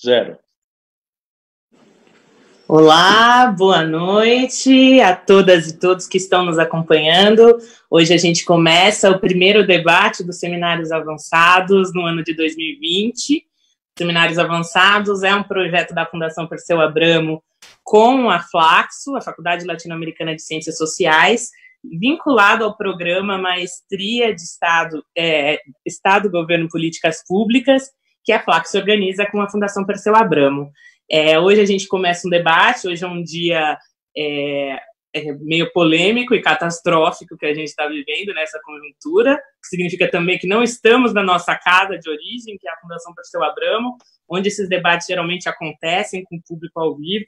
Zero. Olá, boa noite a todas e todos que estão nos acompanhando. Hoje a gente começa o primeiro debate dos Seminários Avançados no ano de 2020. Seminários Avançados é um projeto da Fundação Perseu Abramo com a Flaxo, a Faculdade Latino-Americana de Ciências Sociais, vinculado ao programa Maestria de Estado, Governo e Políticas Públicas, que a Flaxo organiza com a Fundação Perseu Abramo. Hoje a gente começa um debate, hoje é um dia meio polêmico e catastrófico que a gente está vivendo nessa conjuntura, que significa também que não estamos na nossa casa de origem, que é a Fundação Perseu Abramo, onde esses debates geralmente acontecem com o público ao vivo,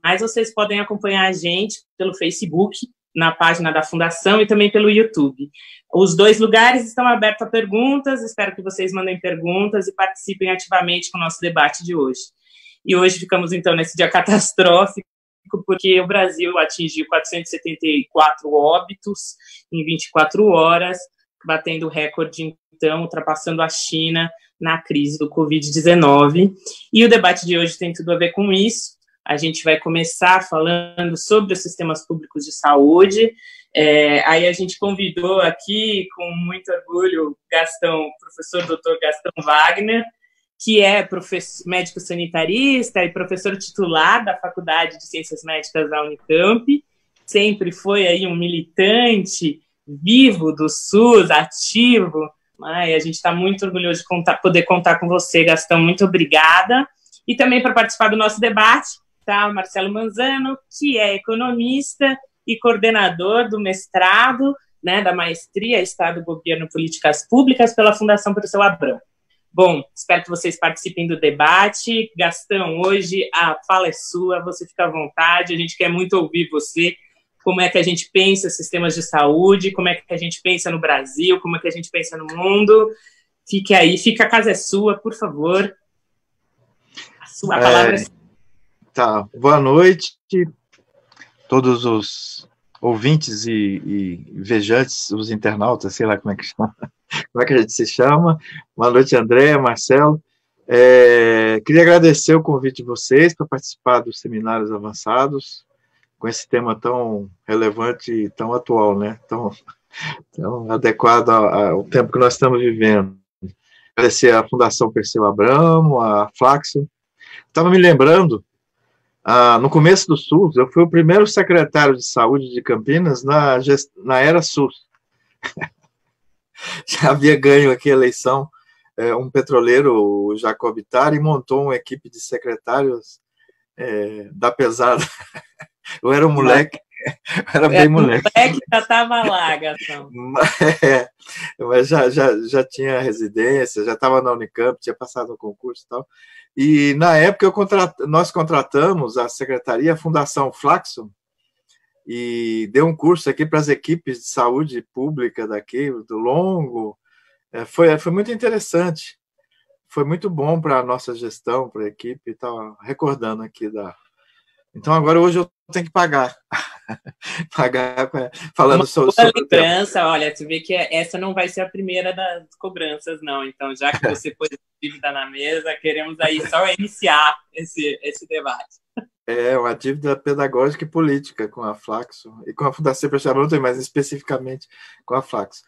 mas vocês podem acompanhar a gente pelo Facebook, na página da Fundação e também pelo YouTube. Os dois lugares estão abertos a perguntas, espero que vocês mandem perguntas e participem ativamente com o nosso debate de hoje. E hoje ficamos, então, nesse dia catastrófico, porque o Brasil atingiu 474 óbitos em 24 horas, batendo o recorde, então, ultrapassando a China na crise do Covid-19. E o debate de hoje tem tudo a ver com isso. A gente vai começar falando sobre os sistemas públicos de saúde. Aí a gente convidou aqui, com muito orgulho, o professor Dr. Gastão Wagner, que é médico sanitarista e professor titular da Faculdade de Ciências Médicas da Unicamp, sempre foi aí um militante vivo do SUS, ativo, e a gente está muito orgulhoso de poder contar com você, Gastão, muito obrigada. E também para participar do nosso debate, tá, o Marcelo Manzano, que é economista e coordenador do mestrado, né, da maestria Estado, Governo e Políticas Públicas pela Fundação Perseu Abramo. Bom, espero que vocês participem do debate. Gastão, hoje a fala é sua, você fica à vontade, a gente quer muito ouvir você, como é que a gente pensa sistemas de saúde, como é que a gente pensa no Brasil, como é que a gente pensa no mundo. Fique aí, a casa é sua, por favor. A palavra é sua. Tá, boa noite a todos os ouvintes e vejantes, os internautas, sei lá como é que chama. Como é que a gente se chama? Boa noite, André, Marcelo. Queria agradecer o convite de vocês para participar dos Seminários Avançados, com esse tema tão relevante e tão atual, né? Tão adequado ao tempo que nós estamos vivendo. Agradecer à Fundação Perseu Abramo, à Flaxo. Estava me lembrando, no começo do SUS, eu fui o primeiro secretário de saúde de Campinas na era SUS. Já havia ganho aqui a eleição um petroleiro, o Jacob Ittara, e montou uma equipe de secretários da pesada. Eu era um moleque, era bem moleque. O moleque já estava lá, Gastão. Mas já tinha residência, já estava na Unicamp, tinha passado no concurso e tal. E, na época, nós contratamos a secretaria, a Fundação Flaxo, e deu um curso aqui para as equipes de saúde pública daqui, do Longo. Foi muito interessante. Foi muito bom para a nossa gestão, para a equipe. Estava recordando aqui Então, agora, hoje, eu tenho que pagar. Falando sobre lembrança, olha, você vê que essa não vai ser a primeira das cobranças, não. Então, já que você pôs a dívida na mesa, queremos aí só iniciar esse debate. Uma dívida pedagógica e política com a Flaxo, e com a Fundação Perseu Abramo, mas especificamente com a Flaxo.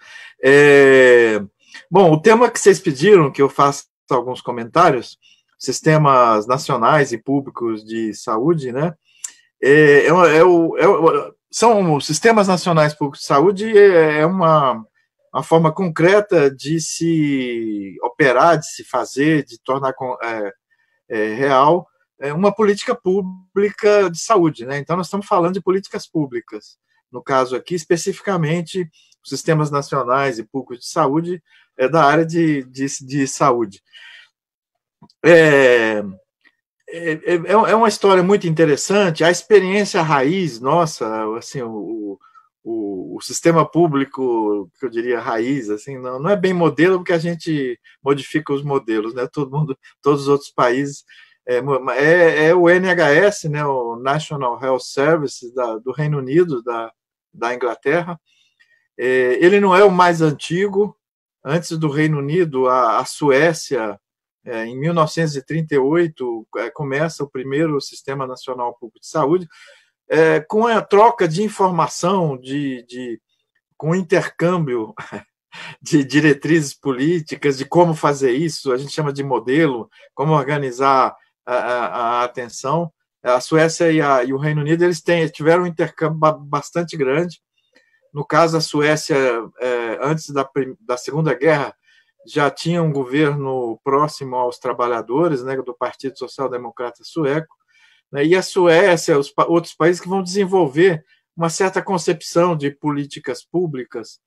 Bom, o tema que vocês pediram, que eu faça alguns comentários, sistemas nacionais e públicos de saúde, né? São os sistemas nacionais públicos de saúde, uma forma concreta de se operar, de se fazer, de tornar real uma política pública de saúde, né? Então, nós estamos falando de políticas públicas. No caso aqui, especificamente, os sistemas nacionais e públicos de saúde da área de saúde. É uma história muito interessante. A experiência raiz nossa, assim, o sistema público, que eu diria raiz, assim, não é bem modelo, porque a gente modifica os modelos, né? Todos os outros países. O NHS, né, o National Health Service do Reino Unido, da Inglaterra. Ele não é o mais antigo. Antes do Reino Unido, a Suécia Em 1938, começa o primeiro Sistema Nacional Público de Saúde, com a troca de informação, com o intercâmbio de diretrizes políticas, de como fazer isso, a gente chama de modelo, como organizar a atenção. A Suécia e o Reino Unido tiveram um intercâmbio bastante grande. No caso, a Suécia, antes da Segunda Guerra, já tinha um governo próximo aos trabalhadores, né, do Partido Social Democrata Sueco, né, e a Suécia, os outros países que vão desenvolver uma certa concepção de políticas públicas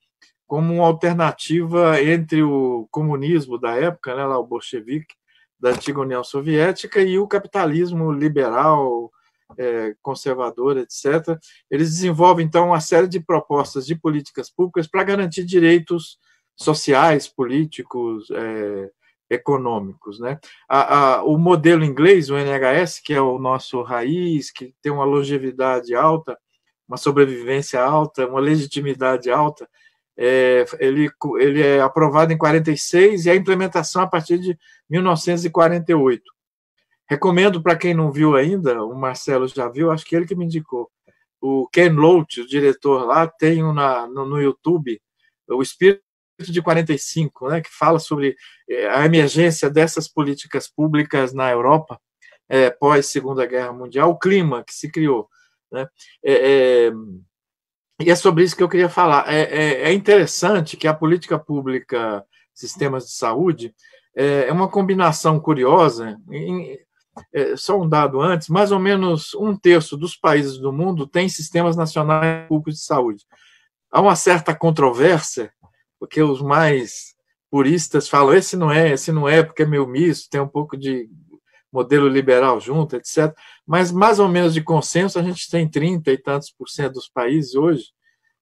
como uma alternativa entre o comunismo da época, né, lá o bolchevique, da antiga União Soviética, e o capitalismo liberal, conservador, etc. Eles desenvolvem, então, uma série de propostas de políticas públicas para garantir direitos sociais, políticos, econômicos, né? O modelo inglês, o NHS, que é o nosso raiz, que tem uma longevidade alta, uma sobrevivência alta, uma legitimidade alta, ele é aprovado em 46 e a implementação a partir de 1948. Recomendo para quem não viu ainda, o Marcelo já viu, acho que ele que me indicou. O Ken Loach, o diretor lá, tem no YouTube o Espírito de 45, né, que fala sobre a emergência dessas políticas públicas na Europa pós Segunda Guerra Mundial, o clima que se criou, né? E é sobre isso que eu queria falar. É interessante que a política pública, sistemas de saúde, é uma combinação curiosa. Só um dado antes, mais ou menos 1/3 dos países do mundo tem sistemas nacionais públicos de saúde. Há uma certa controvérsia, porque os mais puristas falam esse não é porque é meio misto, tem um pouco de modelo liberal junto, etc. Mas, mais ou menos de consenso, a gente tem 30 e tantos % dos países hoje,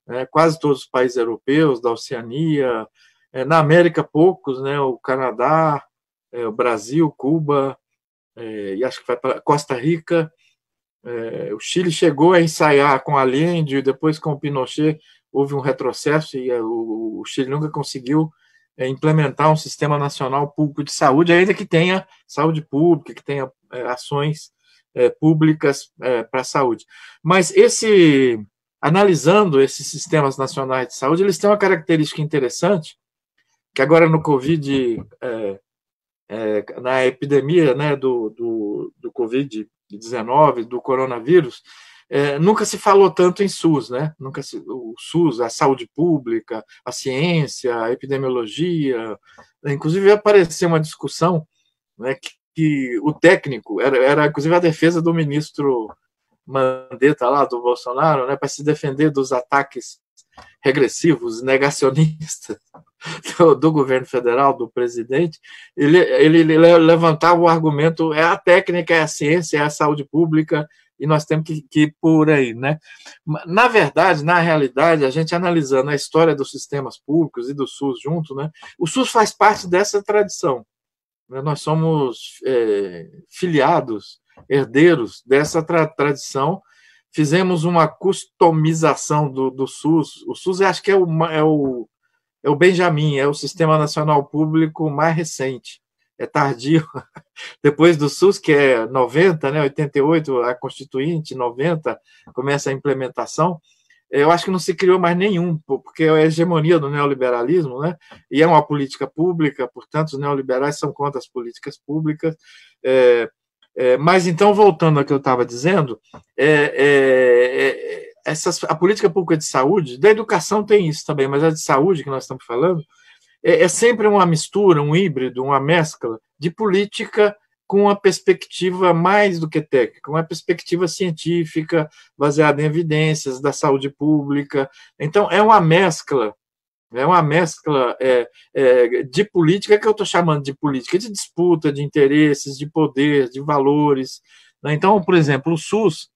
né, quase todos os países europeus, da Oceania, na América poucos, né, o Canadá, o Brasil, Cuba, e acho que vai para Costa Rica, o Chile chegou a ensaiar com Allende, e depois com o Pinochet houve um retrocesso e o Chile nunca conseguiu implementar um sistema nacional público de saúde, ainda que tenha saúde pública, que tenha ações públicas para a saúde. Mas analisando esses sistemas nacionais de saúde, eles têm uma característica interessante, que agora no Covid, na epidemia, né, do Covid-19, do coronavírus, nunca se falou tanto em SUS, né? O SUS, a saúde pública, a ciência, a epidemiologia, inclusive apareceu uma discussão, né, que o técnico era inclusive a defesa do ministro Mandetta lá do Bolsonaro, né, para se defender dos ataques regressivos, negacionistas do governo federal, do presidente. Ele levantava o argumento: a técnica, a ciência, a saúde pública, e nós temos que ir por aí, né? Na verdade, na realidade, a gente analisando a história dos sistemas públicos e do SUS junto, né, o SUS faz parte dessa tradição. Nós somos filiados, herdeiros dessa tradição. Fizemos uma customização do SUS. O SUS, acho que é o Benjamin, é o Sistema Nacional Público mais recente. É tardio. Depois do SUS, que é 90, né, 88, a Constituinte, 90, começa a implementação. Eu acho que não se criou mais nenhum, porque é a hegemonia do neoliberalismo, né? E é uma política pública, portanto, os neoliberais são contra as políticas públicas. Mas, então, voltando ao que eu estava dizendo, a política pública de saúde, da educação tem isso também, mas a de saúde que nós estamos falando, é sempre uma mistura, um híbrido, uma mescla de política com uma perspectiva mais do que técnica, uma perspectiva científica, baseada em evidências da saúde pública. Então, é uma mescla de política, que eu estou chamando de política de disputa, de interesses, de poder, de valores. Então, por exemplo, o SUS,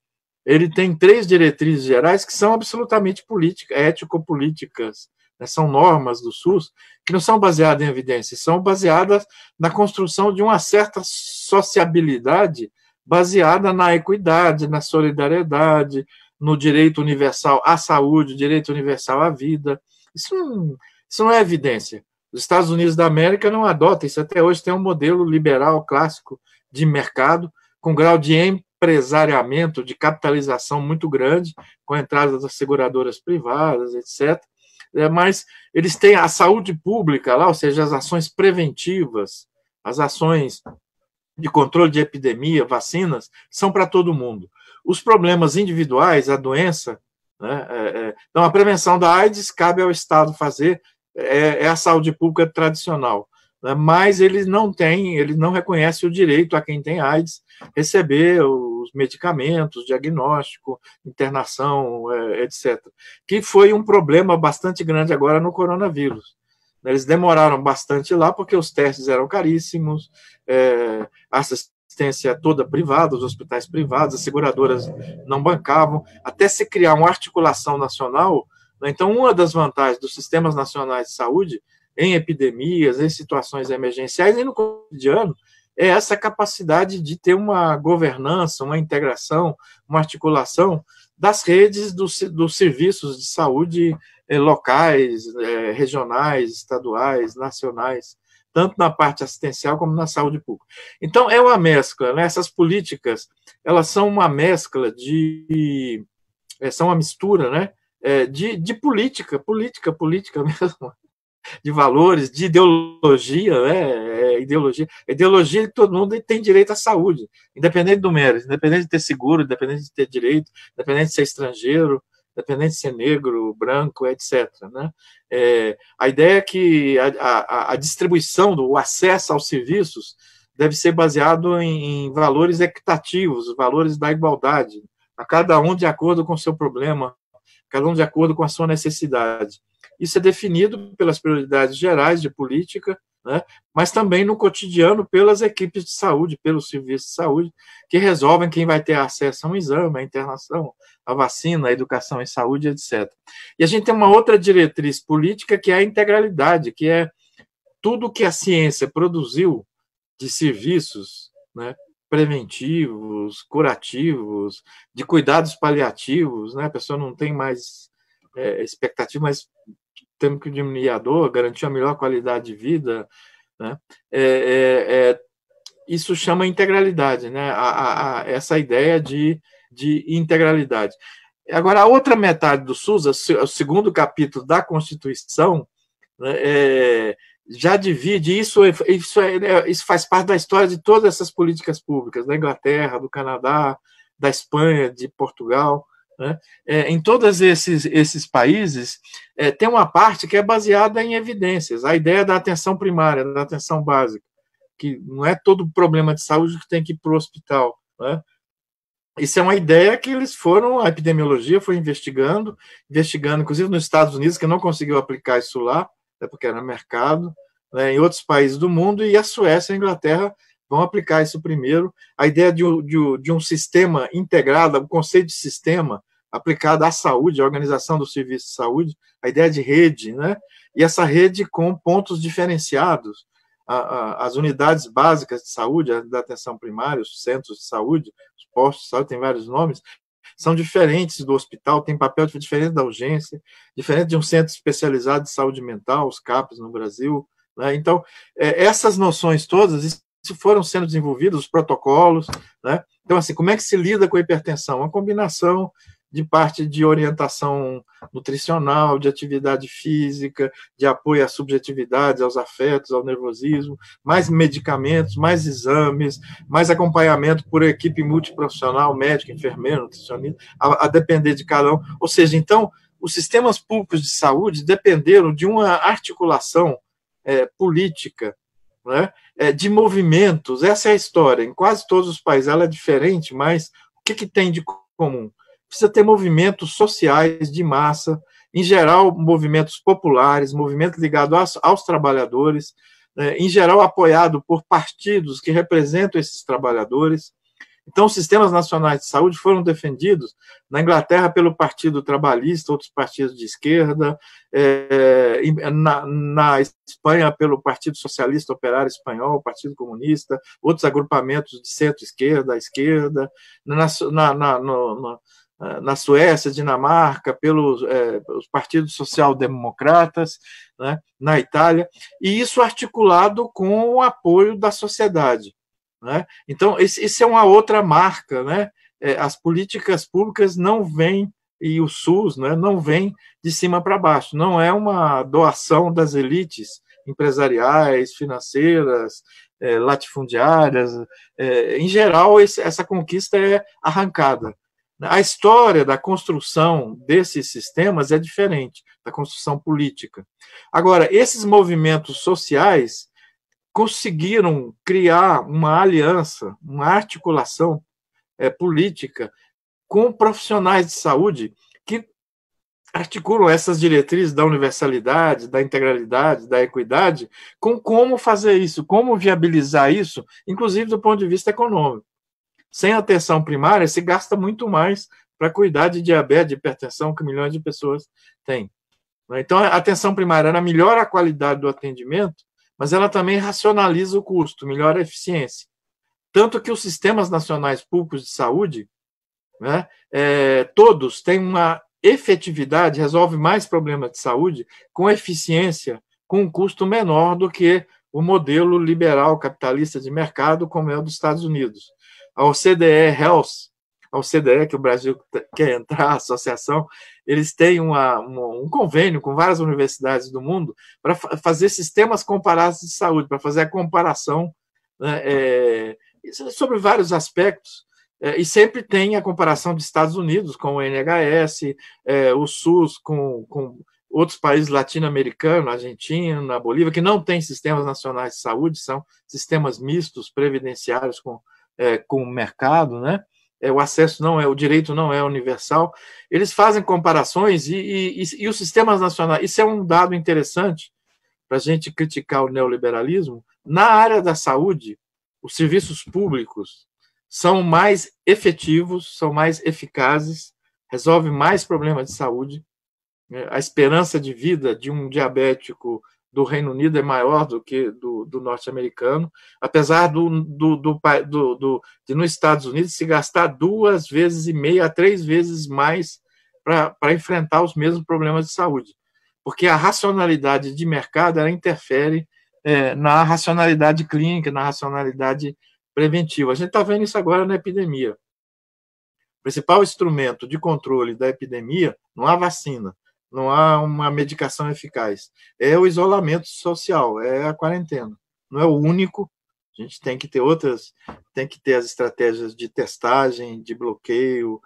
ele tem 3 diretrizes gerais que são absolutamente ético-políticas, né? São normas do SUS que não são baseadas em evidências, são baseadas na construção de uma certa sociabilidade baseada na equidade, na solidariedade, no direito universal à saúde, direito universal à vida. Isso não é evidência. Os Estados Unidos da América não adotam isso. Até hoje tem um modelo liberal clássico de mercado, com grau de empresariamento, de capitalização muito grande, com a entrada das seguradoras privadas, etc. Mas eles têm a saúde pública lá, ou seja, as ações preventivas, as ações de controle de epidemia, vacinas, são para todo mundo. Os problemas individuais, a doença, né, então a prevenção da AIDS cabe ao Estado fazer, é a saúde pública tradicional, né, mas ele não reconhece o direito a quem tem AIDS receber os medicamentos, diagnóstico, internação, etc. Que foi um problema bastante grande agora no coronavírus. Eles demoraram bastante lá porque os testes eram caríssimos, a assistência toda privada, os hospitais privados, as seguradoras não bancavam, até se criar uma articulação nacional. Então, uma das vantagens dos sistemas nacionais de saúde em epidemias, em situações emergenciais e no cotidiano, é essa capacidade de ter uma governança, uma integração, uma articulação das redes dos serviços de saúde locais, regionais, estaduais, nacionais, tanto na parte assistencial como na saúde pública. Então, é uma mescla, né? Essas políticas, elas são uma mescla são uma mistura, né? De política mesmo, de valores, de ideologia, né? Ideologia que todo mundo tem direito à saúde, independente do mérito, independente de ter seguro, independente de ter direito, independente de ser estrangeiro, independente de ser negro, branco, etc. Né? A ideia é que a distribuição, o acesso aos serviços deve ser baseado em valores equitativos, valores da igualdade, a cada um de acordo com o seu problema, cada um de acordo com a sua necessidade. Isso é definido pelas prioridades gerais de política, né, mas também no cotidiano pelas equipes de saúde, pelos serviços de saúde, que resolvem quem vai ter acesso a um exame, a internação, a vacina, a educação em saúde, etc. E a gente tem uma outra diretriz política que é a integralidade, que é tudo que a ciência produziu de serviços, né, preventivos, curativos, de cuidados paliativos, né, a pessoa não tem mais expectativa, mas temos que diminuir a dor, garantir uma melhor qualidade de vida, né? Isso chama integralidade, né? Essa ideia de integralidade. Agora, a outra metade do SUS, o segundo capítulo da Constituição, né, já divide, isso faz parte da história de todas essas políticas públicas, da Inglaterra, do Canadá, da Espanha, de Portugal, né? Em todos esses países, tem uma parte que é baseada em evidências, a ideia da atenção primária, da atenção básica, que não é todo problema de saúde que tem que ir para o hospital, né? Isso é uma ideia que a epidemiologia foi investigando, inclusive nos Estados Unidos, que não conseguiu aplicar isso lá, porque era mercado, né, em outros países do mundo, e a Suécia e a Inglaterra vão aplicar isso primeiro. A ideia de um sistema integrado, o conceito de sistema aplicado à saúde, à organização do serviço de saúde, a ideia de rede, né? E essa rede com pontos diferenciados, as unidades básicas de saúde, da atenção primária, os centros de saúde, os postos de saúde, tem vários nomes, são diferentes do hospital, tem papel diferente da urgência, diferente de um centro especializado de saúde mental, os CAPs no Brasil, né? Então, essas noções todas foram sendo desenvolvidos, os protocolos, né? Então, assim, como é que se lida com a hipertensão? Uma combinação de parte de orientação nutricional, de atividade física, de apoio à subjetividade, aos afetos, ao nervosismo, mais medicamentos, mais exames, mais acompanhamento por equipe multiprofissional, médico, enfermeiro, nutricionista, a depender de cada um. Ou seja, então, os sistemas públicos de saúde dependeram de uma articulação política, né, de movimentos. Essa é a história. Em quase todos os países ela é diferente, mas o que tem de comum? Precisa ter movimentos sociais de massa, em geral, movimentos populares, movimentos ligados aos trabalhadores, em geral, apoiado por partidos que representam esses trabalhadores. Então, os sistemas nacionais de saúde foram defendidos na Inglaterra pelo Partido Trabalhista, outros partidos de esquerda, na Espanha pelo Partido Socialista Operário Espanhol, Partido Comunista, outros agrupamentos de centro-esquerda, à esquerda, na Suécia, Dinamarca, pelos os partidos social-democratas, né, na Itália, e isso articulado com o apoio da sociedade, né? Então, isso é uma outra marca, né? As políticas públicas não vêm, e o SUS, né, não vem de cima para baixo, não é uma doação das elites empresariais, financeiras, latifundiárias. Em geral, essa conquista é arrancada. A história da construção desses sistemas é diferente da construção política. Agora, esses movimentos sociais conseguiram criar uma aliança, uma articulação política com profissionais de saúde que articulam essas diretrizes da universalidade, da integralidade, da equidade, com como fazer isso, como viabilizar isso, inclusive do ponto de vista econômico. Sem atenção primária, se gasta muito mais para cuidar de diabetes, de hipertensão, que milhões de pessoas têm. Então, a atenção primária ela melhora a qualidade do atendimento, mas ela também racionaliza o custo, melhora a eficiência. Tanto que os sistemas nacionais públicos de saúde, né, todos têm uma efetividade, resolve mais problemas de saúde com eficiência, com um custo menor do que o modelo liberal capitalista de mercado, como é o dos Estados Unidos. A OCDE Health, a OCDE, que o Brasil quer entrar, a associação, eles têm um convênio com várias universidades do mundo para fazer sistemas comparados de saúde, para fazer a comparação, né, sobre vários aspectos, e sempre tem a comparação dos Estados Unidos com o NHS, o SUS com outros países latino-americanos, Argentina, Bolívia, que não têm sistemas nacionais de saúde, são sistemas mistos, previdenciários com o mercado, né? O acesso não o direito não é universal. Eles fazem comparações e os sistemas nacionais, isso é um dado interessante para a gente criticar o neoliberalismo. Na área da saúde, os serviços públicos são mais efetivos, são mais eficazes, resolvem mais problemas de saúde. A esperança de vida de um diabético do Reino Unido é maior do que do norte-americano, apesar de nos Estados Unidos se gastar 2,5 vezes a 3 vezes mais para enfrentar os mesmos problemas de saúde, porque a racionalidade de mercado ela interfere na racionalidade clínica, na racionalidade preventiva. A gente está vendo isso agora na epidemia. O principal instrumento de controle da epidemia não há vacina, não há uma medicação eficaz. É o isolamento social, é a quarentena. Não é o único. A gente tem que ter tem que ter as estratégias de testagem, de bloqueio,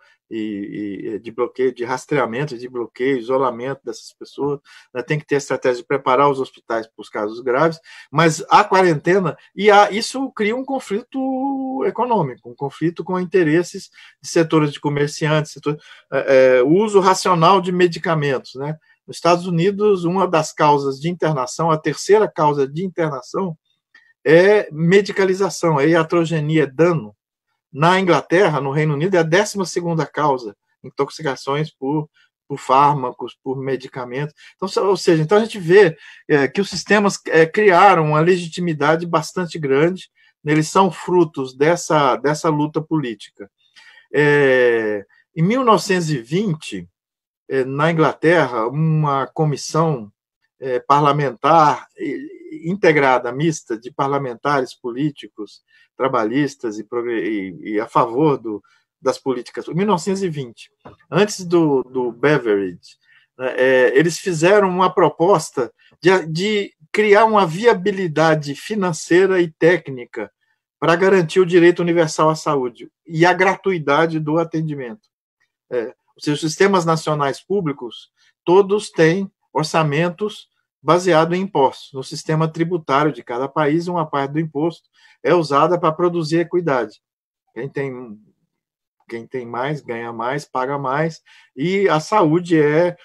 de rastreamento, de bloqueio, isolamento dessas pessoas, né? Tem que ter a estratégia de preparar os hospitais para os casos graves, mas a quarentena, isso cria um conflito econômico, um conflito com interesses de setores de comerciantes, o uso racional de medicamentos, né? Nos Estados Unidos, uma das causas de internação, a terceira causa de internação é medicalização, é iatrogenia, é dano. Na Inglaterra, no Reino Unido, é a 12ª causa, intoxicações por fármacos, por medicamentos. Então, ou seja, então a gente vê que os sistemas criaram uma legitimidade bastante grande, eles são frutos dessa luta política. Em 1920, na Inglaterra, uma comissão parlamentar integrada, mista, de parlamentares políticos, trabalhistas e a favor das políticas. Em 1920, antes do Beveridge, eles fizeram uma proposta de criar uma viabilidade financeira e técnica para garantir o direito universal à saúde e a gratuidade do atendimento. Ou seja, os sistemas nacionais públicos, todos têm orçamentos baseados em impostos. No sistema tributário de cada país, uma parte do imposto é usada para produzir equidade. Quem tem mais, ganha mais, paga mais, e a saúde é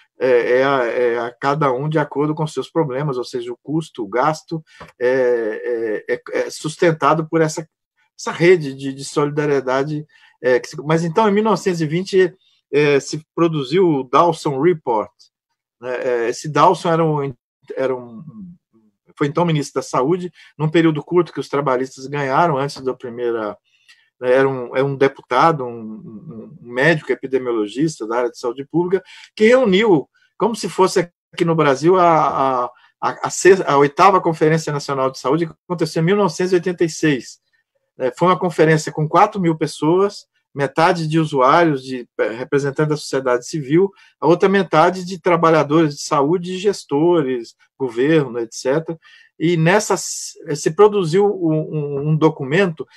a cada um de acordo com seus problemas, ou seja, o custo, o gasto é sustentado por essa rede de solidariedade. Mas então, em 1920, se produziu o Dawson Report. Esse Dawson foi então ministro da Saúde, num período curto que os trabalhistas ganharam antes da primeira era um deputado, um médico epidemiologista da área de saúde pública, que reuniu, como se fosse aqui no Brasil, a 8ª Conferência Nacional de Saúde, que aconteceu em 1986. Foi uma conferência com 4.000 pessoas, metade de usuários, de representantes da sociedade civil, a outra metade de trabalhadores de saúde, gestores, governo, etc. E se produziu um documento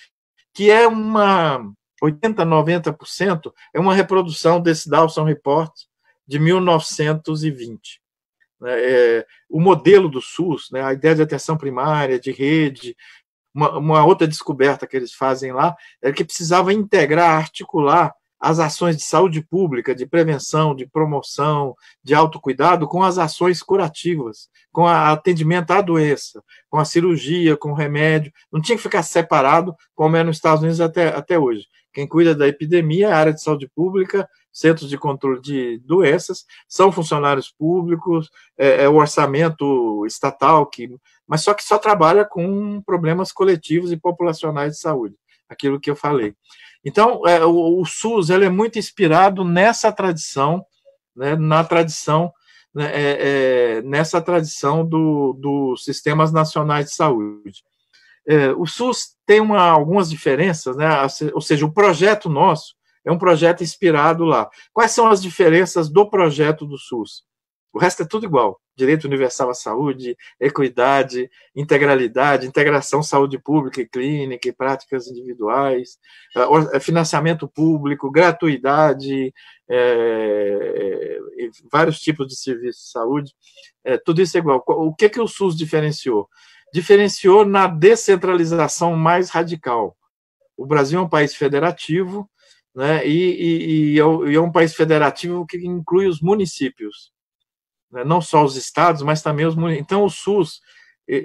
que é 80%, 90%, é uma reprodução desse Dawson Report de 1920. O modelo do SUS, a ideia de atenção primária, de rede, uma outra descoberta que eles fazem lá é que precisava integrar, articular as ações de saúde pública, de prevenção, de promoção, de autocuidado, com as ações curativas, com o atendimento à doença, com a cirurgia, com o remédio. Não tinha que ficar separado, como é nos Estados Unidos até hoje. Quem cuida da epidemia é a área de saúde pública, centros de controle de doenças, são funcionários públicos, é o orçamento estatal, mas só que só trabalha com problemas coletivos e populacionais de saúde, aquilo que eu falei. Então, o SUS ele é muito inspirado nessa tradição, nessa tradição dos sistemas nacionais de saúde. O SUS tem algumas diferenças, ou seja, o projeto nosso é um projeto inspirado lá. Quais são as diferenças do projeto do SUS? O resto é tudo igual. Direito universal à saúde, equidade, integralidade, integração saúde pública e clínica e práticas individuais, financiamento público, gratuidade, vários tipos de serviços de saúde, tudo isso é igual. O que o SUS diferenciou? Diferenciou na descentralização mais radical. O Brasil é um país federativo, e é um país federativo que inclui os municípios, não só os estados, mas também os municípios. Então, o SUS,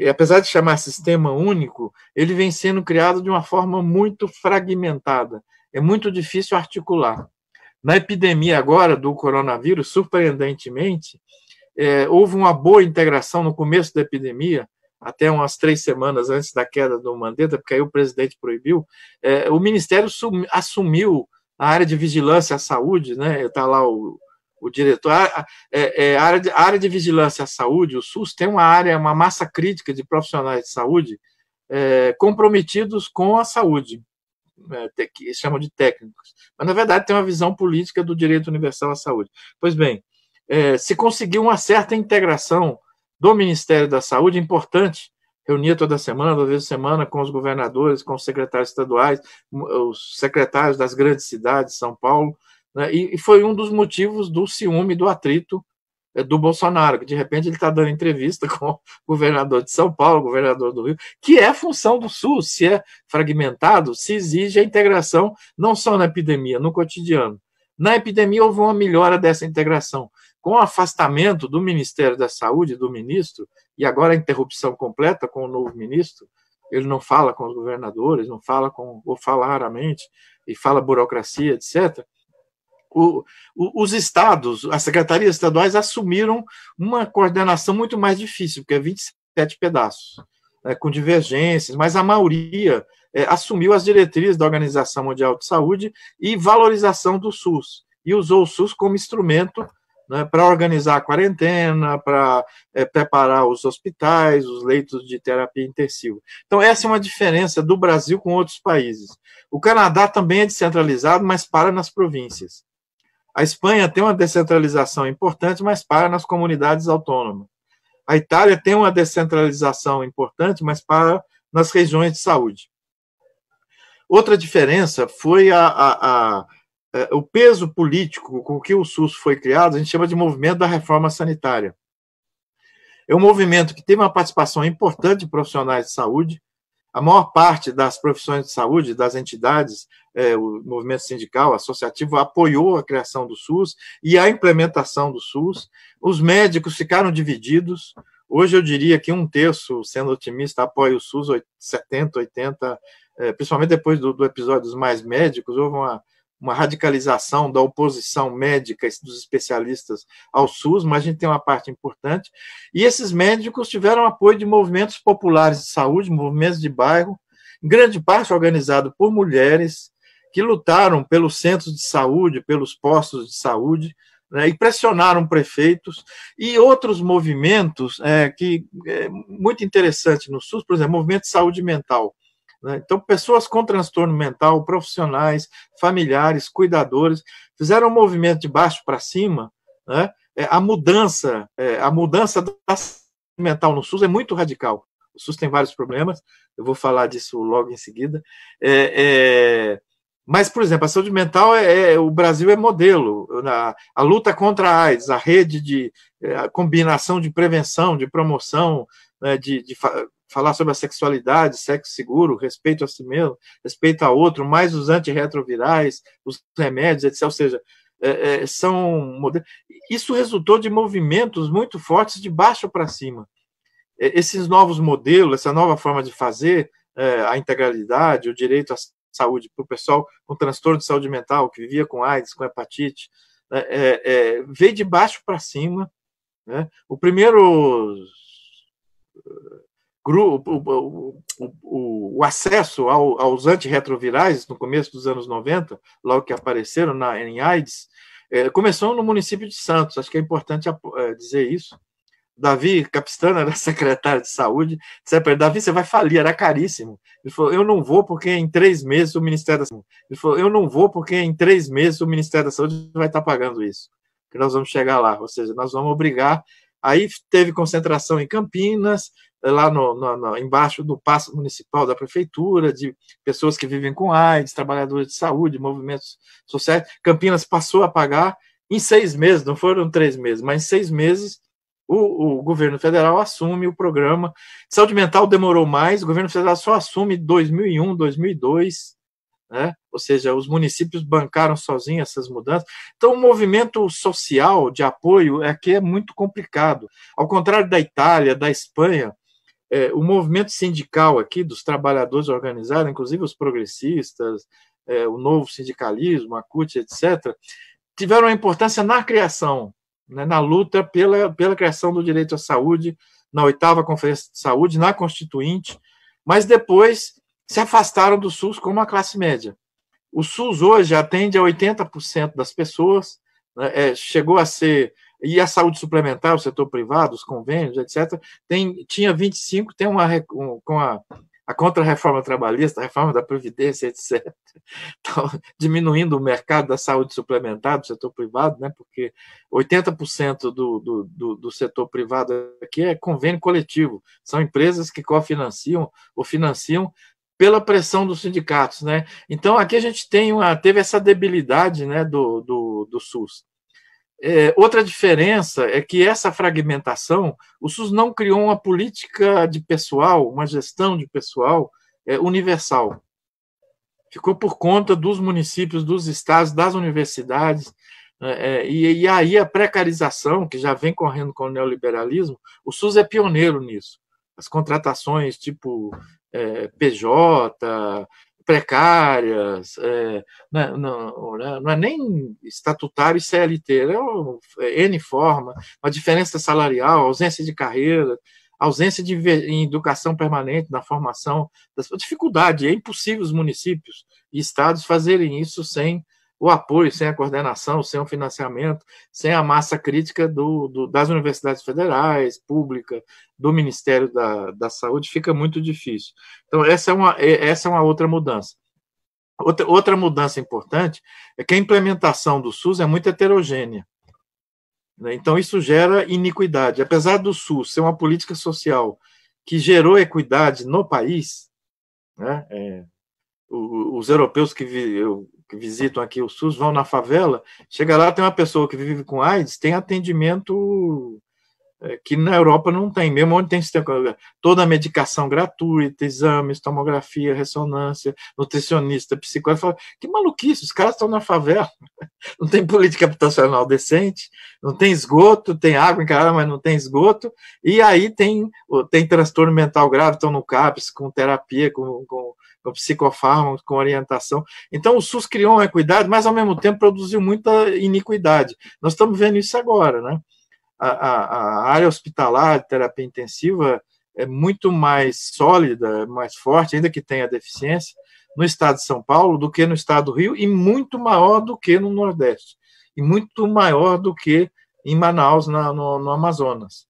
apesar de chamar sistema único, ele vem sendo criado de uma forma muito fragmentada. É muito difícil articular. Na epidemia agora do coronavírus, surpreendentemente, houve uma boa integração no começo da epidemia, até umas 3 semanas antes da queda do Mandetta, porque aí o presidente proibiu, o Ministério assumiu a área de vigilância à saúde, está lá o diretor, a área de vigilância à saúde, o SUS tem uma massa crítica de profissionais de saúde comprometidos com a saúde, que chamam de técnicos, mas na verdade tem uma visão política do direito universal à saúde. Pois bem, se conseguiu uma certa integração do Ministério da Saúde, importante, reunia toda semana, 2 vezes por semana, com os governadores, com os secretários estaduais, os secretários das grandes cidades, São Paulo, e foi um dos motivos do ciúme, do atrito do Bolsonaro, que de repente ele está dando entrevista com o governador de São Paulo, governador do Rio, que é função do SUS, se é fragmentado, se exige a integração não só na epidemia, no cotidiano. Na epidemia houve uma melhora dessa integração, com o afastamento do Ministério da Saúde, do ministro, e agora a interrupção completa com o novo ministro, ele não fala com os governadores, não fala ou fala raramente, e fala burocracia, etc., os estados, as secretarias estaduais assumiram uma coordenação muito mais difícil, porque é 27 pedaços, com divergências, mas a maioria assumiu as diretrizes da Organização Mundial de Saúde e valorização do SUS, e usou o SUS como instrumento para organizar a quarentena, para preparar os hospitais, os leitos de terapia intensiva. Então, essa é uma diferença do Brasil com outros países. O Canadá também é descentralizado, mas para nas províncias. A Espanha tem uma descentralização importante, mas para nas comunidades autônomas. A Itália tem uma descentralização importante, mas para nas regiões de saúde. Outra diferença foi o peso político com que o SUS foi criado, a gente chama de movimento da reforma sanitária. É um movimento que teve uma participação importante de profissionais de saúde. A maior parte das profissões de saúde, das entidades, o movimento sindical, associativo, apoiou a criação do SUS e a implementação do SUS. Os médicos ficaram divididos. Hoje eu diria que 1/3, sendo otimista, apoia o SUS, 70, 80, principalmente depois do episódio dos mais médicos, houve uma radicalização da oposição médica dos especialistas ao SUS, mas a gente tem uma parte importante, e esses médicos tiveram apoio de movimentos populares de saúde, movimentos de bairro, em grande parte organizado por mulheres que lutaram pelos centros de saúde, pelos postos de saúde, né, e pressionaram prefeitos e outros movimentos que é muito interessante no SUS, por exemplo, movimento de saúde mental. Né? Então, pessoas com transtorno mental, profissionais, familiares, cuidadores, fizeram um movimento de baixo para cima, né? A mudança da saúde mental no SUS é muito radical. O SUS tem vários problemas, eu vou falar disso logo em seguida. Mas, por exemplo, a saúde mental, o Brasil é modelo. A luta contra a AIDS, a rede de a combinação de prevenção, de promoção, né, de falar sobre a sexualidade, sexo seguro, respeito a si mesmo, respeito a outro, mais os antirretrovirais, os remédios, etc. Ou seja, são modelos. Isso resultou de movimentos muito fortes de baixo para cima. Esses novos modelos, essa nova forma de fazer, a integralidade, o direito à saúde para o pessoal com transtorno de saúde mental, que vivia com AIDS, com hepatite, veio de baixo para cima. Né? O primeiro grupo, o acesso aos antirretrovirais no começo dos anos 90, logo que apareceram em AIDS, começou no município de Santos. Acho que é importante dizer isso. Davi Capistrano era secretário de saúde, disse para ele: Davi, você vai falir, era caríssimo. Ele falou: eu não vou porque em 3 meses o Ministério da Saúde... Ele falou: eu não vou porque em 3 meses o Ministério da Saúde vai estar pagando isso, que nós vamos chegar lá, ou seja, nós vamos obrigar. Aí teve concentração em Campinas, lá embaixo do paço municipal da prefeitura, de pessoas que vivem com AIDS, trabalhadores de saúde, movimentos sociais. Campinas passou a pagar em 6 meses, não foram 3 meses, mas em 6 meses o governo federal assume o programa. Saúde mental demorou mais, o governo federal só assume em 2001, 2002, né? Ou seja, os municípios bancaram sozinhos essas mudanças. Então, o movimento social de apoio aqui é muito complicado. Ao contrário da Itália, da Espanha, o movimento sindical aqui, dos trabalhadores organizados, inclusive os progressistas, o novo sindicalismo, a CUT, etc., tiveram uma importância na criação, né, na luta pela criação do direito à saúde, na 8ª Conferência de Saúde, na Constituinte, mas depois se afastaram do SUS como a classe média. O SUS hoje atende a 80% das pessoas, né, chegou a ser... E a saúde suplementar, o setor privado, os convênios, etc., tinha 25%, tem com a contra-reforma trabalhista, a reforma da Previdência, etc. Então, diminuindo o mercado da saúde suplementar do setor privado, né, porque 80% do setor privado aqui é convênio coletivo, são empresas que cofinanciam ou financiam pela pressão dos sindicatos. Né? Então, aqui a gente teve essa debilidade, né, do SUS. Outra diferença é que essa fragmentação, o SUS não criou uma política de pessoal, uma gestão de pessoal universal. Ficou por conta dos municípios, dos estados, das universidades, e aí a precarização, que já vem correndo com o neoliberalismo, o SUS é pioneiro nisso. As contratações tipo PJ, precárias, não é nem estatutário e CLT, é N forma, uma diferença salarial, ausência de carreira, ausência de educação permanente, na formação, dificuldade, é impossível os municípios e estados fazerem isso sem o apoio, sem a coordenação, sem o financiamento, sem a massa crítica das universidades federais, pública, do Ministério da Saúde, fica muito difícil. Então, essa é uma outra mudança. Outra mudança importante é que a implementação do SUS é muito heterogênea. Então, isso gera iniquidade. Apesar do SUS ser uma política social que gerou equidade no país, né, os europeus que visitam aqui o SUS vão na favela, chega lá, tem uma pessoa que vive com AIDS, tem atendimento que na Europa não tem, mesmo onde tem toda a medicação gratuita, exames, tomografia, ressonância, nutricionista, psicólogo, fala, que maluquice, os caras estão na favela, não tem política habitacional decente, não tem esgoto, tem água encarada, mas não tem esgoto, e aí tem transtorno mental grave, estão no CAPS, com terapia, com psicofármacos, com orientação. Então, o SUS criou uma equidade, mas, ao mesmo tempo, produziu muita iniquidade. Nós estamos vendo isso agora, né? A área hospitalar de terapia intensiva é muito mais sólida, mais forte, ainda que tenha deficiência, no estado de São Paulo do que no estado do Rio, e muito maior do que no Nordeste, e muito maior do que em Manaus, no Amazonas.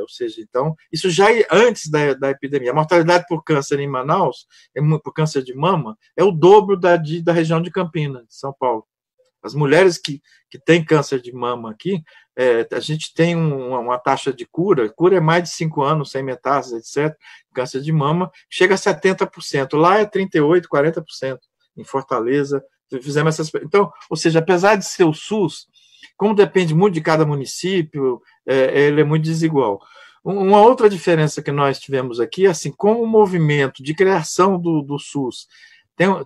Ou seja, então, isso já antes da epidemia. A mortalidade por câncer em Manaus, por câncer de mama, é o dobro da região de Campinas, de São Paulo. As mulheres que têm câncer de mama aqui, a gente tem uma taxa de cura é mais de 5 anos, sem metástase, etc., câncer de mama, chega a 70%. Lá é 38%, 40%. Em Fortaleza, fizemos essas... Então, ou seja, apesar de ser o SUS, como depende muito de cada município, ele é muito desigual. Uma outra diferença que nós tivemos aqui, assim, como o movimento de criação do SUS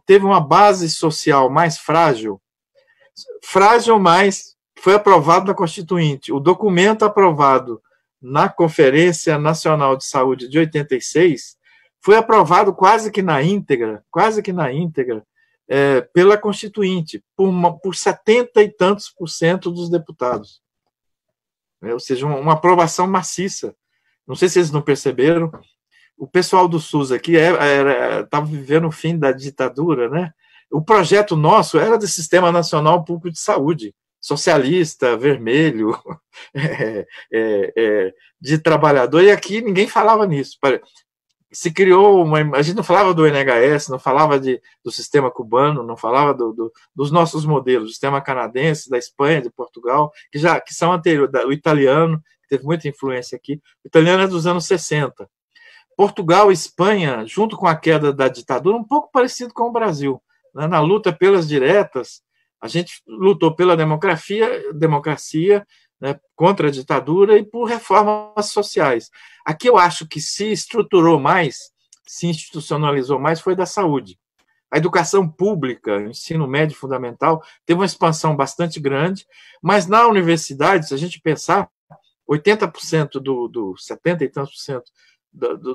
teve uma base social mais frágil, mas foi aprovado na Constituinte. O documento aprovado na Conferência Nacional de Saúde de 86 foi aprovado quase que na íntegra, pela Constituinte, por 70 e tantos % dos deputados. Ou seja, uma aprovação maciça. Não sei se eles não perceberam. O pessoal do SUS aqui estava vivendo o fim da ditadura, né? O projeto nosso era do Sistema Nacional Público de Saúde, socialista, vermelho, de trabalhador, e aqui ninguém falava nisso. Se criou a gente não falava do NHS, não falava do sistema cubano, não falava dos nossos modelos, do sistema canadense, da Espanha, de Portugal, que são anteriores, o italiano, que teve muita influência aqui. O italiano é dos anos 60. Portugal e Espanha, junto com a queda da ditadura, um pouco parecido com o Brasil. Na luta pelas diretas, a gente lutou pela democracia, né, contra a ditadura e por reformas sociais. Aqui eu acho que se estruturou mais, se institucionalizou mais, foi da saúde. A educação pública, o ensino médio fundamental, teve uma expansão bastante grande, mas na universidade, se a gente pensar, 80% 70 e tantos %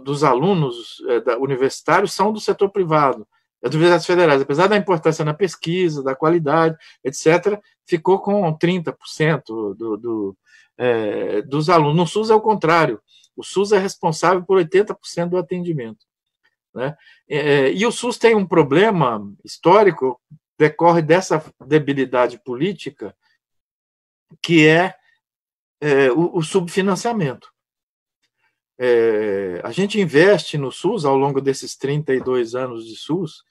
dos alunos universitários são do setor privado. As universidades federais, apesar da importância na pesquisa, da qualidade, etc., ficou com 30% dos alunos. No SUS é o contrário. O SUS é responsável por 80% do atendimento, né? E o SUS tem um problema histórico, decorre dessa debilidade política, que é o subfinanciamento. A gente investe no SUS, ao longo desses 32 anos de SUS,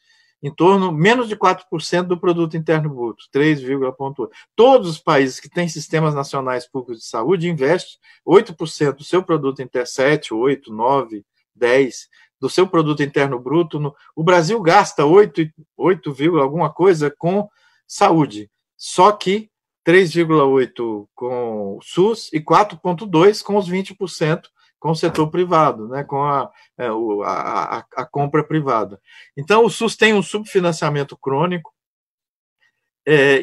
em torno menos de 4% do produto interno bruto, 3,8%. Todos os países que têm sistemas nacionais públicos de saúde investem 8% do seu produto interno, 7, 8, 9, 10 do seu produto interno bruto. O Brasil gasta 8, alguma coisa com saúde, só que 3,8% com o SUS e 4,2% com os 20% com o setor privado, né, com a compra privada. Então, o SUS tem um subfinanciamento crônico,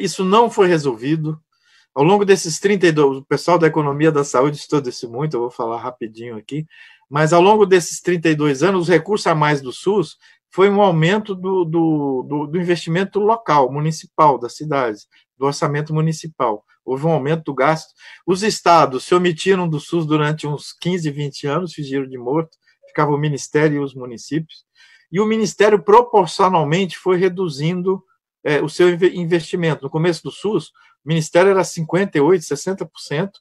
isso não foi resolvido. Ao longo desses 32, o pessoal da economia da saúde estuda isso muito, eu vou falar rapidinho aqui, mas ao longo desses 32 anos, os recursos a mais do SUS foi um aumento do investimento local, municipal, das cidades, do orçamento municipal. Houve um aumento do gasto. Os estados se omitiram do SUS durante uns 15, 20 anos, fingiram de morto, ficava o Ministério e os municípios, e o Ministério proporcionalmente foi reduzindo o seu investimento. No começo do SUS, o Ministério era 58%, 60%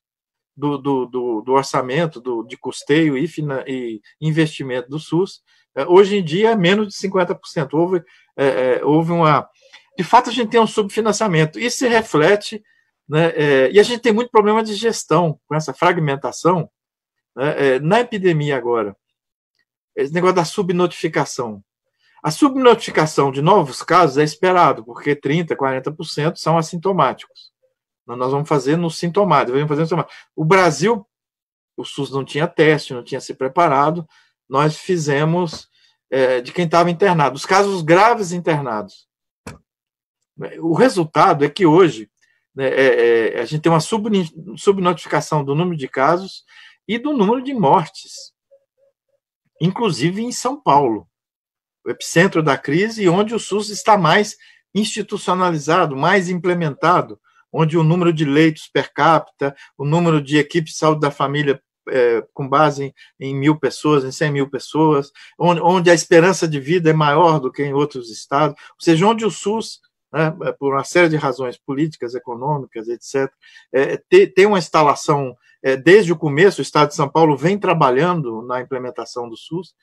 do orçamento, de custeio e investimento do SUS. Hoje em dia é menos de 50%. Houve uma... De fato, a gente tem um subfinanciamento. Isso se reflete, né, e a gente tem muito problema de gestão com essa fragmentação, né, na epidemia agora. Esse negócio da subnotificação. A subnotificação de novos casos é esperado, porque 30%, 40% são assintomáticos. Nós vamos fazer no sintomático. O Brasil, o SUS não tinha teste, não tinha se preparado, nós fizemos de quem estava internado, os casos graves internados. O resultado é que hoje, né, a gente tem uma subnotificação do número de casos e do número de mortes, inclusive em São Paulo, o epicentro da crise, onde o SUS está mais institucionalizado, mais implementado, onde o número de leitos per capita, o número de equipes de saúde da família com base em 1.000 pessoas, em 100 mil pessoas, onde a esperança de vida é maior do que em outros estados, ou seja, onde o SUS, né, por uma série de razões políticas, econômicas, etc., tem uma instalação, desde o começo, o Estado de São Paulo vem trabalhando na implementação do SUS.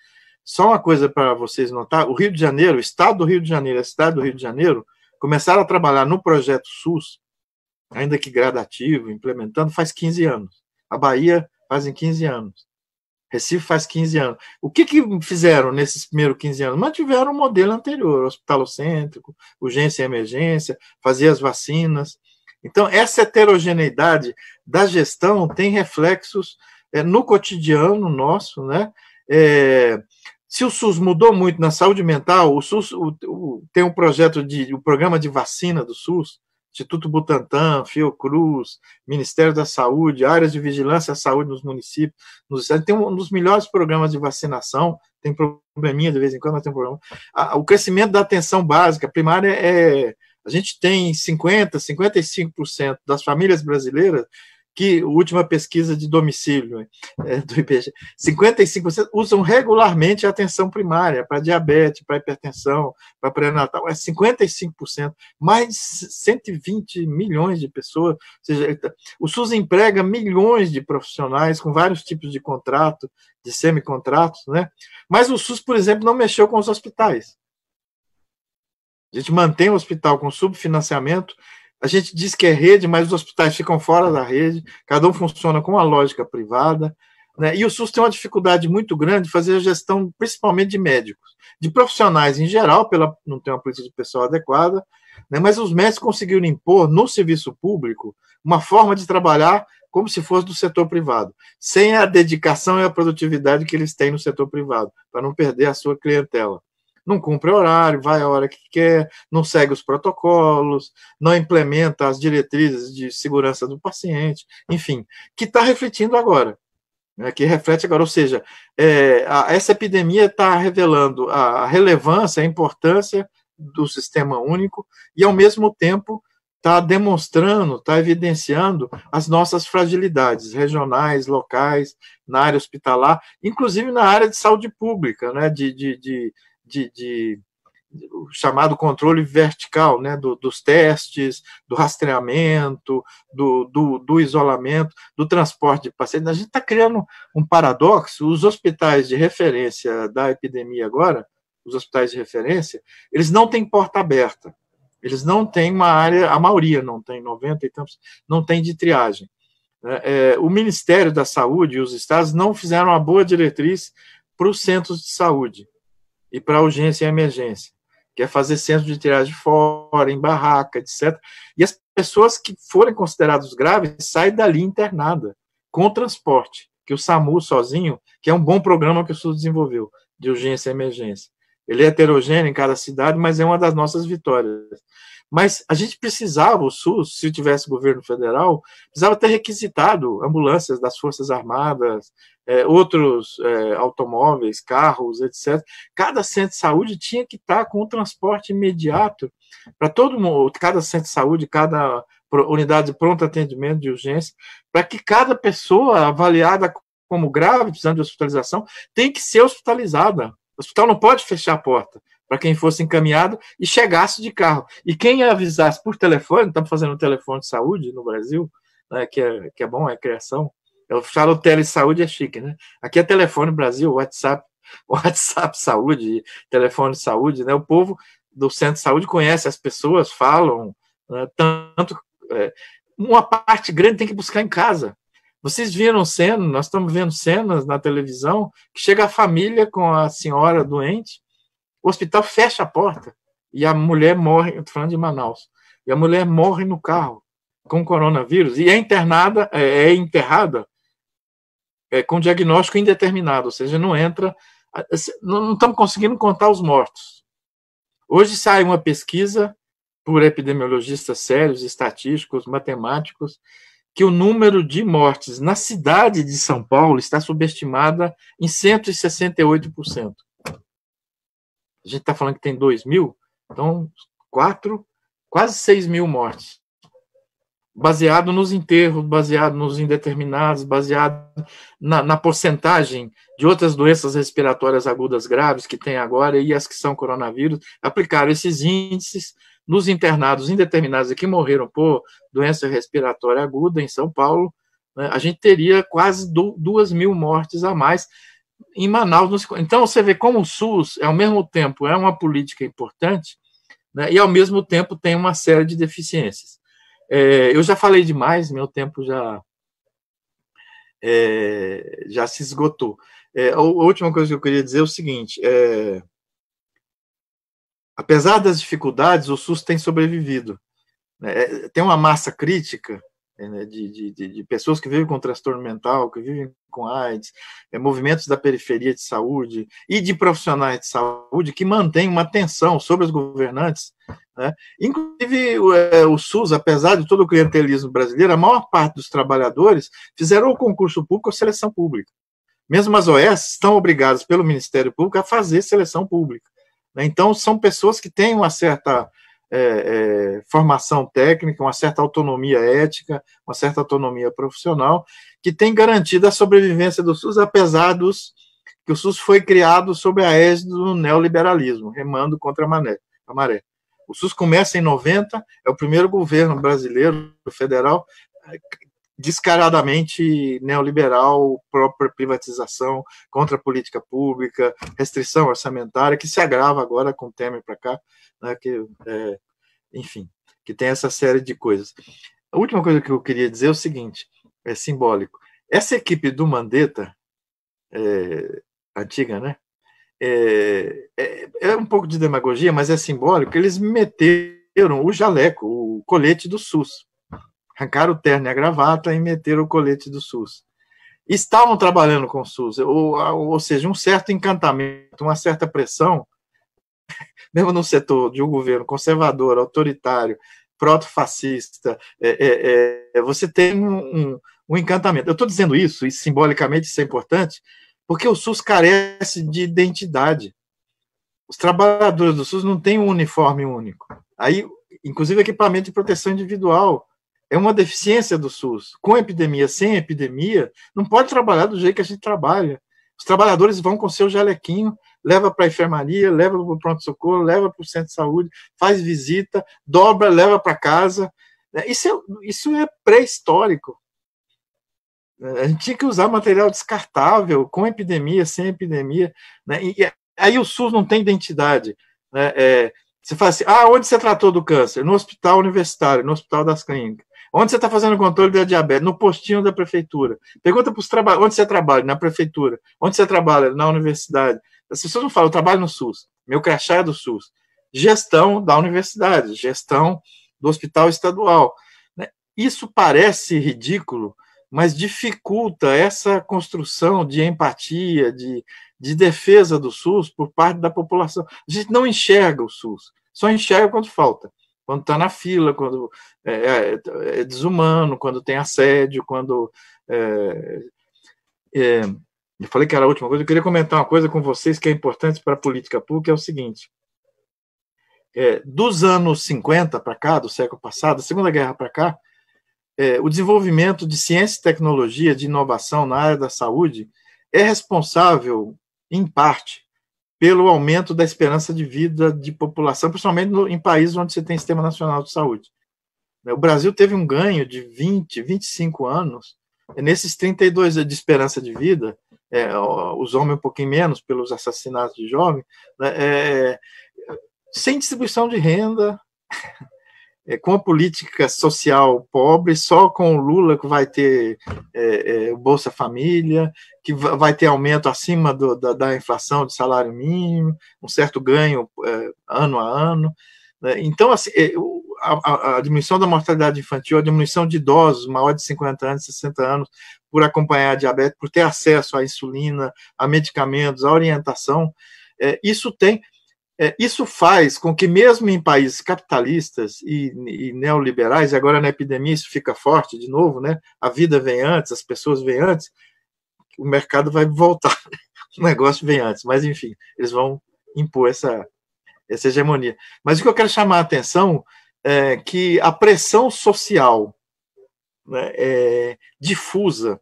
Só uma coisa para vocês notar, o Rio de Janeiro, o Estado do Rio de Janeiro, a cidade do Rio de Janeiro, começaram a trabalhar no projeto SUS, ainda que gradativo, implementando, faz 15 anos. A Bahia fazem 15 anos. Recife faz 15 anos. O que fizeram nesses primeiros 15 anos? Mantiveram o modelo anterior, hospitalocêntrico, urgência e emergência, fazer as vacinas. Então, essa heterogeneidade da gestão tem reflexos no cotidiano nosso, né? Se o SUS mudou muito na saúde mental, o SUS tem um projeto o programa de vacina do SUS, Instituto Butantan, Fiocruz, Ministério da Saúde, áreas de vigilância à saúde nos municípios, nos estados, tem um dos melhores programas de vacinação, tem probleminha de vez em quando, mas tem problema. O crescimento da atenção básica primária a gente tem 55% das famílias brasileiras que, a última pesquisa de domicílio do IBGE, 55% usam regularmente a atenção primária para diabetes, para hipertensão, para pré-natal, 55%, mais de 120 milhões de pessoas, ou seja, o SUS emprega milhões de profissionais com vários tipos de contrato, de semicontratos, né? Mas o SUS, por exemplo, não mexeu com os hospitais. A gente mantém o hospital com subfinanciamento. A gente diz que é rede, mas os hospitais ficam fora da rede, cada um funciona com uma lógica privada, né? E o SUS tem uma dificuldade muito grande de fazer a gestão, principalmente de médicos, de profissionais em geral, não tem uma política de pessoal adequada, né? Mas os médicos conseguiram impor no serviço público uma forma de trabalhar como se fosse do setor privado, sem a dedicação e a produtividade que eles têm no setor privado, para não perder a sua clientela. Não cumpre horário, vai a hora que quer, não segue os protocolos, não implementa as diretrizes de segurança do paciente, enfim, que está refletindo agora, né, que reflete agora, ou seja, essa epidemia está revelando a relevância, a importância do sistema único e, ao mesmo tempo, está demonstrando, está evidenciando as nossas fragilidades regionais, locais, na área hospitalar, inclusive na área de saúde pública, né, o chamado controle vertical, né, dos testes, do rastreamento, do isolamento, do transporte de pacientes. A gente está criando um paradoxo. Os hospitais de referência da epidemia agora, os hospitais de referência, eles não têm porta aberta. Eles não têm uma área, a maioria não tem, 90 e tantos, não tem de triagem. O Ministério da Saúde e os estados não fizeram uma boa diretriz para os centros de saúde e para a urgência e emergência, que é fazer centro de triagem fora, em barraca, etc. E as pessoas que forem consideradas graves saem dali internada, com transporte, que o SAMU sozinho, que é um bom programa que o SUS desenvolveu, de urgência e emergência. Ele é heterogêneo em cada cidade, mas é uma das nossas vitórias. Mas a gente precisava, o SUS, se tivesse governo federal, precisava ter requisitado ambulâncias das Forças Armadas, outros automóveis, carros, etc. Cada centro de saúde tinha que estar com o transporte imediato para todo mundo, cada centro de saúde, cada unidade de pronto atendimento de urgência, para que cada pessoa avaliada como grave, precisando de hospitalização, tem que ser hospitalizada. O hospital não pode fechar a porta para quem fosse encaminhado e chegasse de carro. E quem avisasse por telefone, estamos fazendo um telefone de saúde no Brasil, né, que é bom, é criação. Eu falo telesaúde, é chique, né? Aqui é telefone Brasil, WhatsApp saúde, telefone de saúde, né? O povo do centro de saúde conhece as pessoas, falam, né, tanto. Uma parte grande tem que buscar em casa. Vocês viram cenas, nós estamos vendo cenas na televisão, que chega a família com a senhora doente, o hospital fecha a porta e a mulher morre, estou falando de Manaus, e a mulher morre no carro com coronavírus e é enterrada com diagnóstico indeterminado, ou seja, não entra, não estamos conseguindo contar os mortos. Hoje sai uma pesquisa por epidemiologistas sérios, estatísticos, matemáticos, que o número de mortes na cidade de São Paulo está subestimada em 168%. A gente está falando que tem 2.000, então quase 6.000 mortes. baseado nos enterros, baseado nos indeterminados, baseado na porcentagem de outras doenças respiratórias agudas graves que tem agora e as que são coronavírus, aplicaram esses índices nos internados indeterminados e que morreram por doença respiratória aguda em São Paulo, né, a gente teria quase 2.000 mortes a mais em Manaus. Então, você vê como o SUS, ao mesmo tempo, é uma política importante, né, e, ao mesmo tempo, tem uma série de deficiências. Eu já falei demais, meu tempo já se esgotou. A última coisa que eu queria dizer é o seguinte, apesar das dificuldades, o SUS tem sobrevivido. Tem uma massa crítica, né, de pessoas que vivem com transtorno mental, que vivem com AIDS, movimentos da periferia de saúde e de profissionais de saúde que mantêm uma tensão sobre os governantes, né? Inclusive, o SUS, apesar de todo o clientelismo brasileiro, a maior parte dos trabalhadores fizeram ou concurso público ou seleção pública. Mesmo as OS estão obrigadas pelo Ministério Público a fazer seleção pública, né? Então, são pessoas que têm uma certa formação técnica, uma certa autonomia ética, uma certa autonomia profissional, que tem garantido a sobrevivência do SUS, apesar que o SUS foi criado sob a égide do neoliberalismo, remando contra a maré. O SUS começa em 90, é o primeiro governo brasileiro, federal, descaradamente neoliberal, própria privatização, contra a política pública, restrição orçamentária, que se agrava agora com o Temer para cá, né, enfim, que tem essa série de coisas. A última coisa que eu queria dizer é o seguinte, é simbólico. Essa equipe do Mandetta, antiga, né? É um pouco de demagogia, mas é simbólico. Eles meteram o jaleco, o colete do SUS. Arrancaram o terno e a gravata e meteram o colete do SUS. Estavam trabalhando com o SUS, ou seja, um certo encantamento, uma certa pressão, mesmo no setor de um governo conservador, autoritário, proto-fascista, você tem um encantamento. Eu estou dizendo isso, e simbolicamente isso é importante, porque o SUS carece de identidade. Os trabalhadores do SUS não têm um uniforme único. Aí, inclusive, equipamento de proteção individual é uma deficiência do SUS. Com epidemia, sem epidemia, não pode trabalhar do jeito que a gente trabalha. Os trabalhadores vão com seu jalequinho, leva para a enfermaria, leva para o pronto-socorro, leva para o centro de saúde, faz visita, dobra, leva para casa. Isso é pré-histórico. A gente tinha que usar material descartável, com epidemia, sem epidemia, né? E aí o SUS não tem identidade, né? Você fala assim, onde você tratou do câncer? No hospital universitário, no hospital das clínicas. Onde você está fazendo o controle da diabetes? No postinho da prefeitura. Pergunta para os trabalhadores, onde você trabalha? Na prefeitura. Onde você trabalha? Na universidade. As pessoas não falam, eu trabalho no SUS, meu crachá é do SUS. Gestão da universidade, gestão do hospital estadual. Isso parece ridículo, mas dificulta essa construção de empatia, de defesa do SUS por parte da população. A gente não enxerga o SUS, só enxerga quando falta, quando está na fila, quando é desumano, quando tem assédio, quando... eu falei que era a última coisa, eu queria comentar uma coisa com vocês que é importante para a política pública, é o seguinte, dos anos 50 para cá, do século passado, da Segunda Guerra para cá, o desenvolvimento de ciência e tecnologia, de inovação na área da saúde, é responsável, em parte, pelo aumento da esperança de vida de população, principalmente em países onde você tem Sistema Nacional de Saúde. O Brasil teve um ganho de 20, 25 anos, nesses 32 de esperança de vida, os homens um pouquinho menos pelos assassinatos de jovens, né, sem distribuição de renda, com a política social pobre, só com o Lula que vai ter o Bolsa Família, que vai ter aumento acima da inflação de salário mínimo, um certo ganho ano a ano. Né? Então, assim, a diminuição da mortalidade infantil, a diminuição de idosos maiores de 50 anos, 60 anos, por acompanhar a diabetes, por ter acesso à insulina, a medicamentos, à orientação, isso faz com que, mesmo em países capitalistas e neoliberais, e agora na epidemia isso fica forte de novo, né? A vida vem antes, as pessoas vêm antes, o mercado vai voltar, o negócio vem antes, mas enfim, eles vão impor essa hegemonia. Mas o que eu quero chamar a atenção é que a pressão social né, difusa,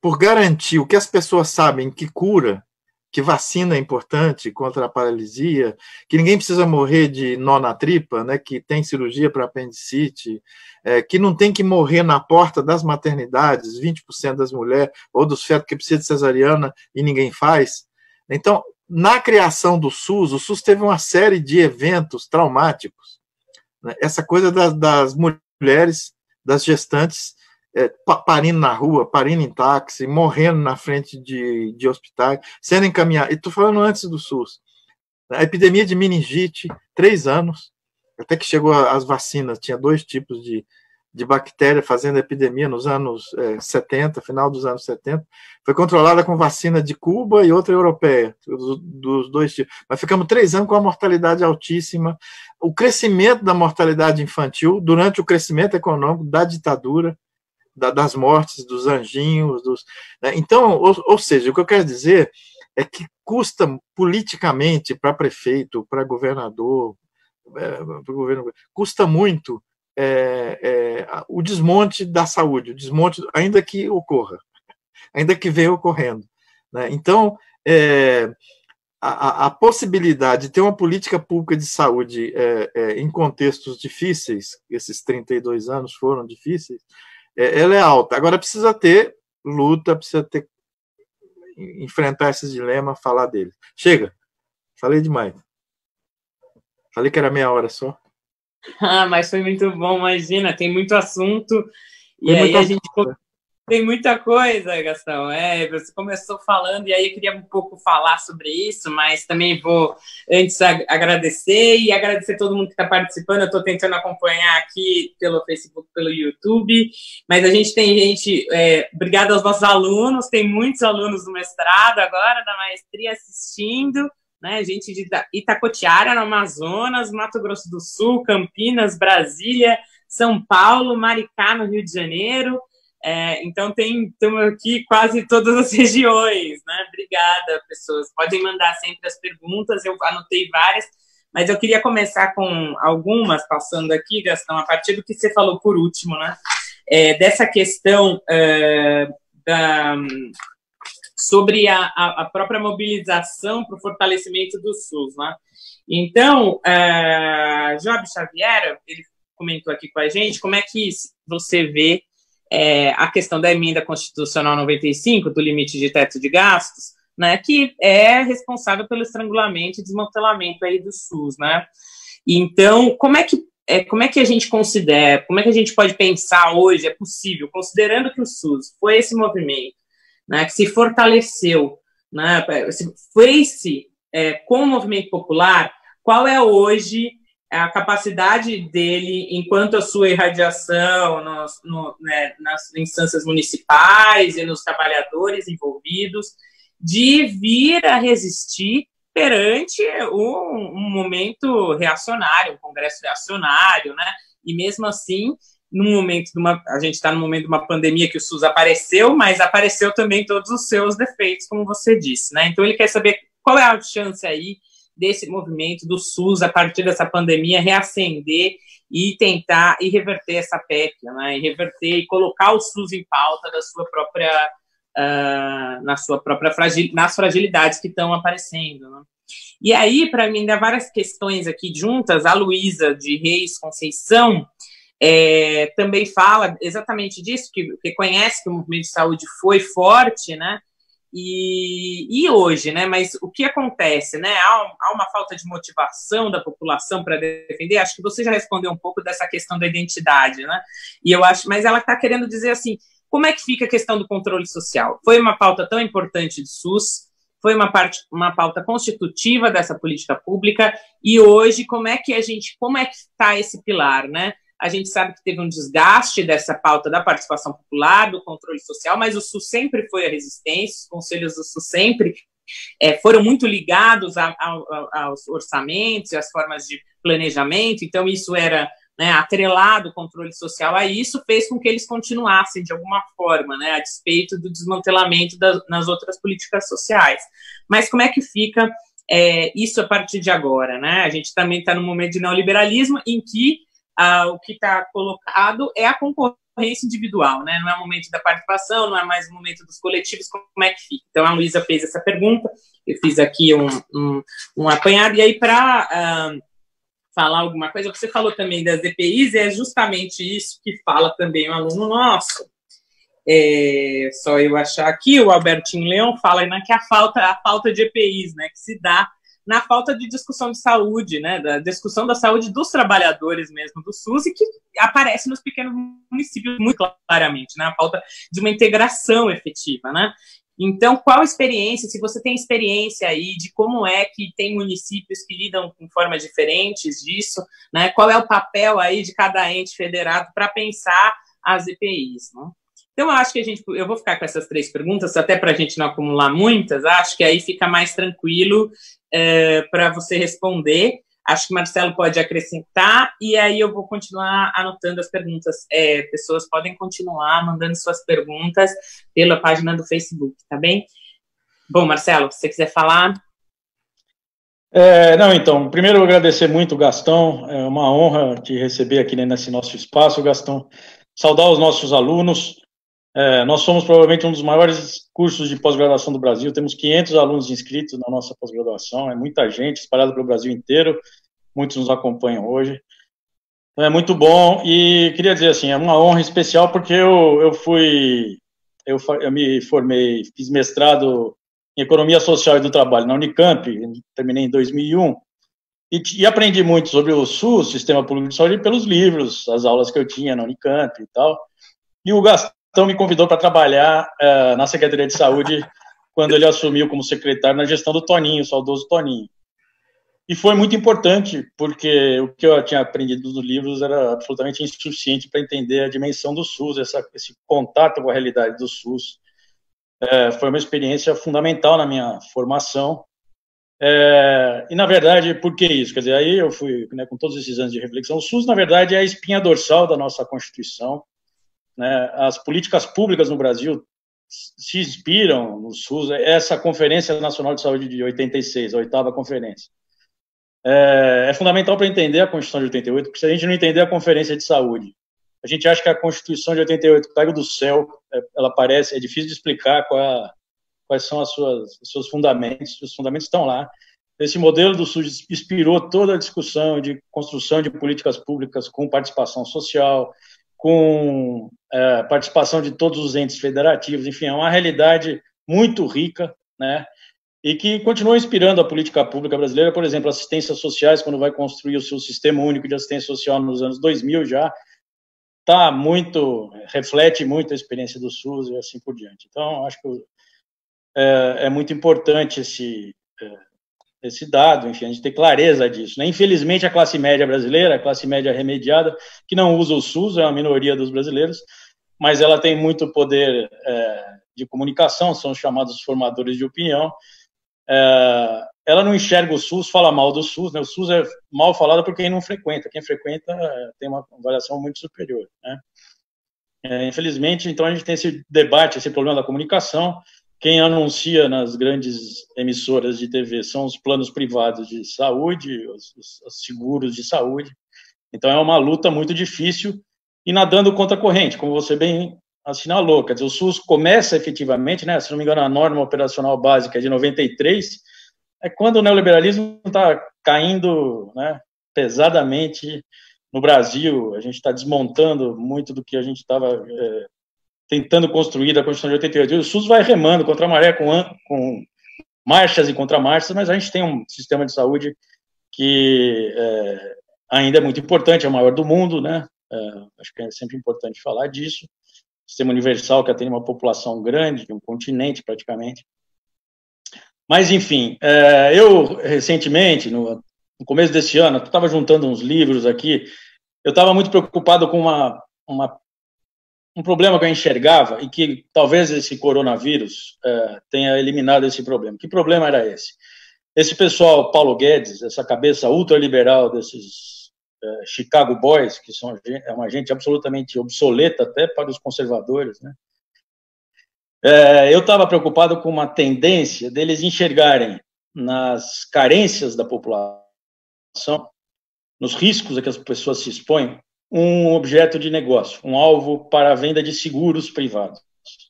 por garantir o que as pessoas sabem que cura, que vacina é importante contra a paralisia, que ninguém precisa morrer de nó na tripa, né, que tem cirurgia para apendicite, que não tem que morrer na porta das maternidades, 20% das mulheres, ou dos fetos que precisam de cesariana e ninguém faz. Então, na criação do SUS, o SUS teve uma série de eventos traumáticos, né, essa coisa das mulheres, das gestantes, parindo na rua, parindo em táxi, morrendo na frente de hospitais, sendo encaminhado. E estou falando antes do SUS. A epidemia de meningite, 3 anos, até que chegou as vacinas, tinha 2 tipos de bactéria fazendo epidemia nos anos 70, final dos anos 70, foi controlada com vacina de Cuba e outra europeia, dos 2 tipos. Mas ficamos 3 anos com a mortalidade altíssima, o crescimento da mortalidade infantil durante o crescimento econômico da ditadura, das mortes, dos anjinhos, né? Então, ou seja, o que eu quero dizer é que custa politicamente para prefeito, para governador, para o governo, custa muito o desmonte da saúde, o desmonte, ainda que ocorra, ainda que venha ocorrendo, né? Então, a possibilidade de ter uma política pública de saúde em contextos difíceis, esses 32 anos foram difíceis, ela é alta. Agora precisa ter luta, precisa ter enfrentar esses dilemas, falar deles. Chega, falei demais. Falei que era meia hora só. Mas foi muito bom, imagina, tem muito assunto. E aí a gente tem muita coisa, Gastão. Você começou falando, e aí eu queria um pouco falar sobre isso, mas também vou antes agradecer e agradecer todo mundo que está participando. Eu estou tentando acompanhar aqui pelo Facebook, pelo YouTube, mas a gente tem gente, obrigado aos nossos alunos, tem muitos alunos do mestrado agora, da maestria assistindo, né? Gente de Itacoatiara, no Amazonas, Mato Grosso do Sul, Campinas, Brasília, São Paulo, Maricá, no Rio de Janeiro. Então, estamos aqui quase todas as regiões, né? Obrigada, pessoas. Podem mandar sempre as perguntas, eu anotei várias, mas eu queria começar com algumas, passando aqui, Gastão, a partir do que você falou por último, né? Dessa questão sobre a própria mobilização para o fortalecimento do SUS, né? Então, Job Xavier, ele comentou aqui com a gente, como é que você vê a questão da emenda constitucional 95, do limite de teto de gastos, né, que é responsável pelo estrangulamento e desmantelamento aí do SUS, né? Então, como é que a gente considera, como é que a gente pode pensar hoje, é possível, considerando que o SUS foi esse movimento, né, que se fortaleceu, né, fez-se com o movimento popular, qual é hoje a capacidade dele, enquanto a sua irradiação nas instâncias municipais e nos trabalhadores envolvidos, de vir a resistir perante um momento reacionário, um congresso reacionário, né? E mesmo assim, a gente está no momento de uma pandemia que o SUS apareceu, mas apareceu também todos os seus defeitos, como você disse, né? Então ele quer saber qual é a chance aí desse movimento do SUS, a partir dessa pandemia, reacender e tentar e reverter essa PEC, né? E reverter e colocar o SUS em pauta da sua própria, nas fragilidades que estão aparecendo, né? E aí, para mim, dá várias questões aqui juntas. A Luísa de Reis Conceição também fala exatamente disso, que reconhece que o movimento de saúde foi forte, né? E hoje, né? Mas o que acontece, né? Há uma falta de motivação da população para defender. Acho que você já respondeu um pouco dessa questão da identidade, né? E eu acho, mas ela está querendo dizer assim, como é que fica a questão do controle social? Foi uma pauta tão importante do SUS, foi uma pauta constitutiva dessa política pública, e hoje como é que está esse pilar, né? A gente sabe que teve um desgaste dessa pauta da participação popular, do controle social, mas o SUS sempre foi a resistência, os conselhos do SUS sempre foram muito ligados aos orçamentos e às formas de planejamento, então isso era, né, atrelado o controle social a isso, fez com que eles continuassem de alguma forma, né, a despeito do desmantelamento nas outras políticas sociais. Mas como é que fica isso a partir de agora, né? A gente também está num momento de neoliberalismo em que o que está colocado é a concorrência individual, né? Não é o momento da participação, não é mais o momento dos coletivos, como é que fica? Então, a Luísa fez essa pergunta, eu fiz aqui um apanhado, e aí, para falar alguma coisa, você falou também das EPIs, é justamente isso que fala também um aluno nosso. Só eu achar aqui, o Albertinho Leão fala, né, que a falta de EPIs, né, que se dá na falta de discussão de saúde, né, da discussão da saúde dos trabalhadores mesmo do SUS, e que aparece nos pequenos municípios muito claramente, né, a falta de uma integração efetiva, né. Então, qual experiência, se você tem experiência aí de como é que tem municípios que lidam com formas diferentes disso, né, qual é o papel aí de cada ente federado para pensar as EPIs, né? Então, eu acho que eu vou ficar com essas 3 perguntas, até para a gente não acumular muitas, acho que aí fica mais tranquilo para você responder. Acho que o Marcelo pode acrescentar, e aí eu vou continuar anotando as perguntas. Pessoas podem continuar mandando suas perguntas pela página do Facebook, tá bem? Bom, Marcelo, se você quiser falar... Então, primeiro eu agradecer muito o Gastão, é uma honra te receber aqui nesse nosso espaço, Gastão. Saudar os nossos alunos. Nós somos provavelmente um dos maiores cursos de pós-graduação do Brasil, temos 500 alunos inscritos na nossa pós-graduação, é muita gente espalhada pelo Brasil inteiro, muitos nos acompanham hoje. Então, é muito bom, e queria dizer assim, é uma honra especial porque eu me formei, fiz mestrado em Economia Social e do Trabalho na Unicamp, terminei em 2001, e aprendi muito sobre o SUS, Sistema Público de Saúde, pelos livros, as aulas que eu tinha na Unicamp e tal, e o Gastão me convidou para trabalhar na Secretaria de Saúde quando ele assumiu como secretário na gestão do Toninho, o saudoso Toninho. E foi muito importante, porque o que eu tinha aprendido nos livros era absolutamente insuficiente para entender a dimensão do SUS, esse contato com a realidade do SUS. Foi uma experiência fundamental na minha formação. E, na verdade, por que isso? Quer dizer, aí eu fui, né, com todos esses anos de reflexão, o SUS, na verdade, é a espinha dorsal da nossa Constituição, né? As políticas públicas no Brasil se inspiram no SUS. Essa Conferência Nacional de Saúde de 86, a 8ª conferência, é fundamental para entender a Constituição de 88, porque se a gente não entender a Conferência de Saúde, a gente acha que a Constituição de 88 caiu do céu, ela parece, é difícil de explicar quais são os seus fundamentos, os fundamentos estão lá. Esse modelo do SUS inspirou toda a discussão de construção de políticas públicas com participação social, com participação de todos os entes federativos, enfim, é uma realidade muito rica, né, e que continua inspirando a política pública brasileira. Por exemplo, assistências sociais, quando vai construir o seu sistema único de assistência social nos anos 2000 já, reflete muito a experiência do SUS e assim por diante. Então, acho que é muito importante esse dado, enfim, a gente ter clareza disso, né? Infelizmente, a classe média brasileira, a classe média remediada, que não usa o SUS, é uma minoria dos brasileiros, mas ela tem muito poder de comunicação, são os chamados formadores de opinião. Ela não enxerga o SUS, fala mal do SUS, né? O SUS é mal falado por quem não frequenta, quem frequenta tem uma avaliação muito superior, né? Infelizmente, então, a gente tem esse debate, esse problema da comunicação. Quem anuncia nas grandes emissoras de TV são os planos privados de saúde, os seguros de saúde. Então, é uma luta muito difícil e nadando contra a corrente, como você bem assinalou. Quer dizer, o SUS começa efetivamente, né, se não me engano, a norma operacional básica é de 93, é quando o neoliberalismo está caindo, né, pesadamente no Brasil. A gente está desmontando muito do que a gente estava tentando construir da Constituição de 88. O SUS vai remando contra a maré, com marchas e contramarchas, mas a gente tem um sistema de saúde que ainda é muito importante, é o maior do mundo, né? Acho que é sempre importante falar disso. Sistema universal que atende uma população grande, de um continente praticamente. Mas, enfim, eu recentemente, no começo desse ano, eu estava juntando uns livros aqui, eu estava muito preocupado com um problema que eu enxergava e que talvez esse coronavírus tenha eliminado esse problema. Que problema era esse? Esse pessoal, Paulo Guedes, essa cabeça ultraliberal desses Chicago Boys, que é uma gente absolutamente obsoleta até para os conservadores, né? Eu estava preocupado com uma tendência deles enxergarem nas carências da população, nos riscos a que as pessoas se expõem, um objeto de negócio, um alvo para a venda de seguros privados,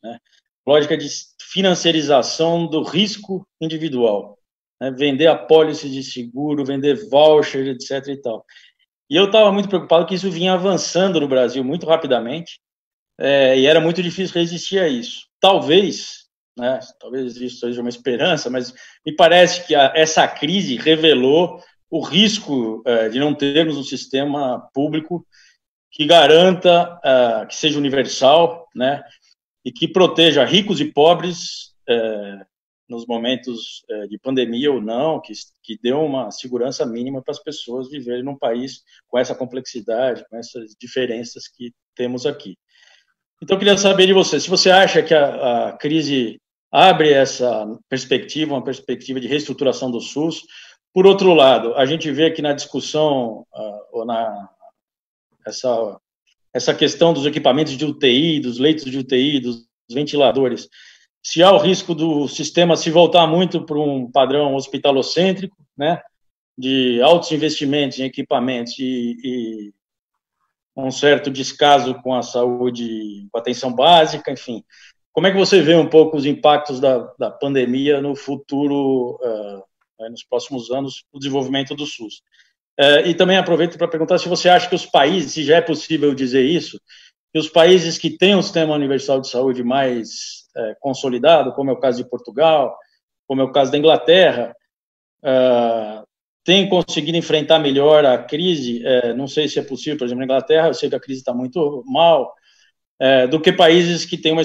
né? Lógica de financiarização do risco individual, né? Vender apólice de seguro, vender voucher, etc. e tal. E eu estava muito preocupado que isso vinha avançando no Brasil muito rapidamente, e era muito difícil resistir a isso. Talvez, né, talvez isso seja uma esperança, mas me parece que essa crise revelou o risco de não termos um sistema público que garanta, que seja universal, né, e que proteja ricos e pobres nos momentos de pandemia ou não, que dê uma segurança mínima para as pessoas viverem num país com essa complexidade, com essas diferenças que temos aqui. Então, eu queria saber de você, se você acha que a crise abre essa perspectiva, uma perspectiva de reestruturação do SUS. Por outro lado, a gente vê que na discussão, ou essa questão dos equipamentos de UTI, dos leitos de UTI, dos ventiladores, se há o risco do sistema se voltar muito para um padrão hospitalocêntrico, né, de altos investimentos em equipamentos e um certo descaso com a saúde, com a atenção básica, enfim. Como é que você vê um pouco os impactos da pandemia no futuro, nos próximos anos, o desenvolvimento do SUS? E também aproveito para perguntar se você acha que os países, se já é possível dizer isso, que os países que têm um sistema universal de saúde mais consolidado, como é o caso de Portugal, como é o caso da Inglaterra, têm conseguido enfrentar melhor a crise, não sei se é possível, por exemplo, na Inglaterra, eu sei que a crise está muito mal, do que países que têm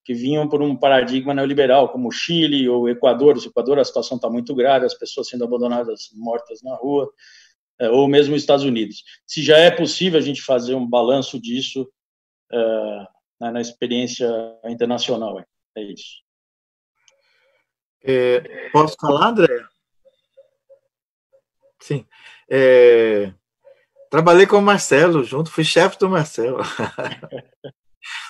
que vinham por um paradigma neoliberal, como o Chile ou o Equador. No Equador a situação está muito grave, as pessoas sendo abandonadas, mortas na rua, ou mesmo os Estados Unidos. Se já é possível a gente fazer um balanço disso na experiência internacional. É isso. Posso falar, André? Sim. Trabalhei com o Marcelo junto, fui chefe do Marcelo.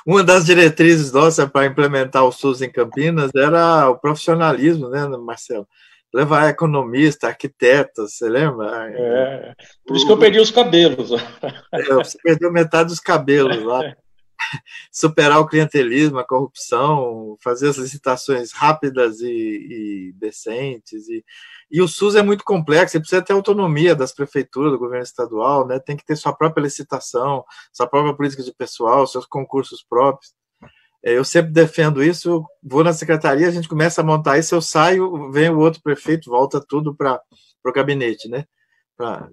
Uma das diretrizes nossas para implementar o SUS em Campinas era o profissionalismo, né, Marcelo? Levar economista, arquitetos, você lembra? Por isso que eu perdi os cabelos. Você perdeu metade dos cabelos lá. Superar o clientelismo, a corrupção, fazer as licitações rápidas e decentes. E o SUS é muito complexo, você precisa ter autonomia das prefeituras, do governo estadual, né? Tem que ter sua própria licitação, sua própria política de pessoal, seus concursos próprios. Eu sempre defendo isso, vou na secretaria, a gente começa a montar isso, eu saio, vem o outro prefeito, volta tudo para o gabinete, né?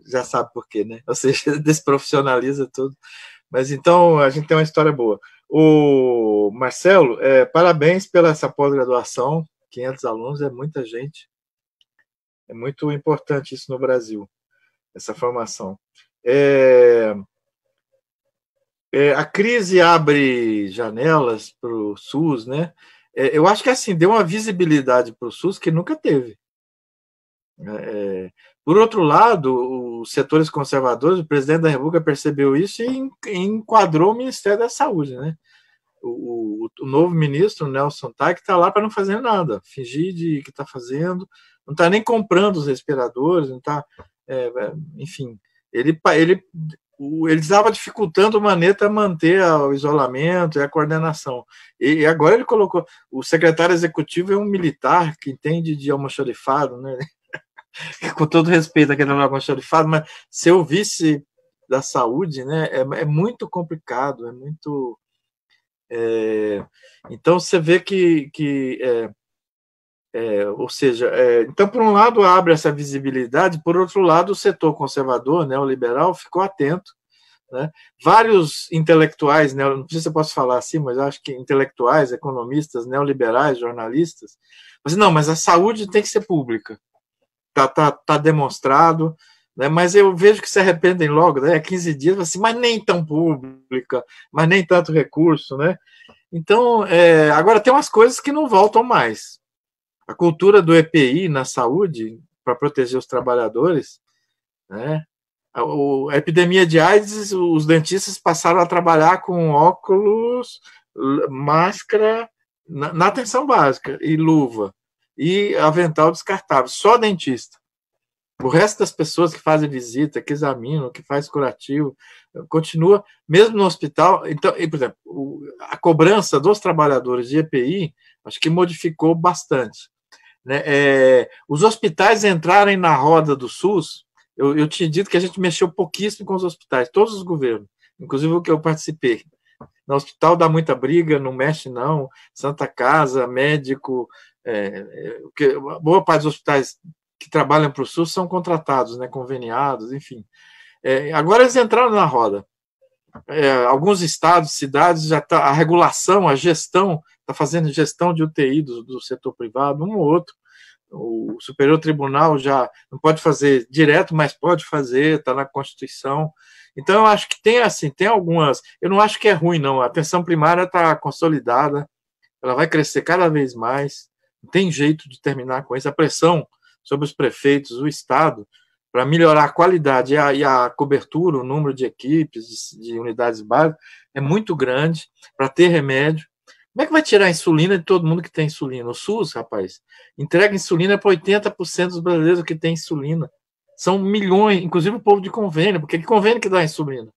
Já sabe por quê, né? Ou seja, desprofissionaliza tudo. Mas então a gente tem uma história boa. O Marcelo, parabéns pela essa pós-graduação, 500 alunos é muita gente. É muito importante isso no Brasil, essa formação. A crise abre janelas para o SUS, né? Eu acho que assim deu uma visibilidade para o SUS que nunca teve. Por outro lado, os setores conservadores, o presidente da República percebeu isso e enquadrou o Ministério da Saúde, né? O novo ministro, Nelson Taik, está lá para não fazer nada, fingir de que está fazendo, não está nem comprando os respiradores, não está, enfim, ele estava dificultando o Maneta a manter o isolamento e a coordenação. E agora ele colocou, o secretário executivo é um militar que entende de almoxarifado, né? Com todo respeito àquele almoxarifado, mas ser o vice da saúde, né, é muito complicado, é muito... então, você vê ou seja, então, por um lado, abre essa visibilidade, por outro lado, o setor conservador, neoliberal, ficou atento, né? Vários intelectuais, não sei se eu posso falar assim, mas acho que intelectuais, economistas, neoliberais, jornalistas, mas a saúde tem que ser pública, tá demonstrado, né? Mas eu vejo que se arrependem logo, né? 15 dias, assim, mas nem tão pública, mas nem tanto recurso, né? Então, agora tem umas coisas que não voltam mais. A cultura do EPI na saúde, para proteger os trabalhadores, né? A epidemia de AIDS, os dentistas passaram a trabalhar com óculos, máscara, na atenção básica, e luva, e avental descartável, só dentista. O resto das pessoas que fazem visita, que examinam, que faz curativo, continua, mesmo no hospital. Então, por exemplo, a cobrança dos trabalhadores de EPI, acho que modificou bastante. Né? Os hospitais entrarem na roda do SUS, eu tinha dito que a gente mexeu pouquíssimo com os hospitais, todos os governos, inclusive o que eu participei. No hospital dá muita briga, não mexe não, Santa Casa, médico, boa parte dos hospitais que trabalham para o SUS são contratados, né, conveniados, enfim. Agora eles entraram na roda. Alguns estados, cidades, já tá, a regulação, a gestão, está fazendo gestão de UTI do setor privado, um ou outro. O Superior Tribunal já não pode fazer direto, mas pode fazer, está na Constituição. Então, eu acho que tem algumas... Eu não acho que é ruim, não. A atenção primária está consolidada, ela vai crescer cada vez mais, não tem jeito de terminar com isso. A pressão sobre os prefeitos, o Estado, para melhorar a qualidade e a cobertura, o número de equipes, de unidades básicas, é muito grande para ter remédio. Como é que vai tirar a insulina de todo mundo que tem insulina? O SUS, rapaz, entrega insulina para 80% dos brasileiros que têm insulina. São milhões, inclusive o povo de convênio, porque que convênio que dá insulina?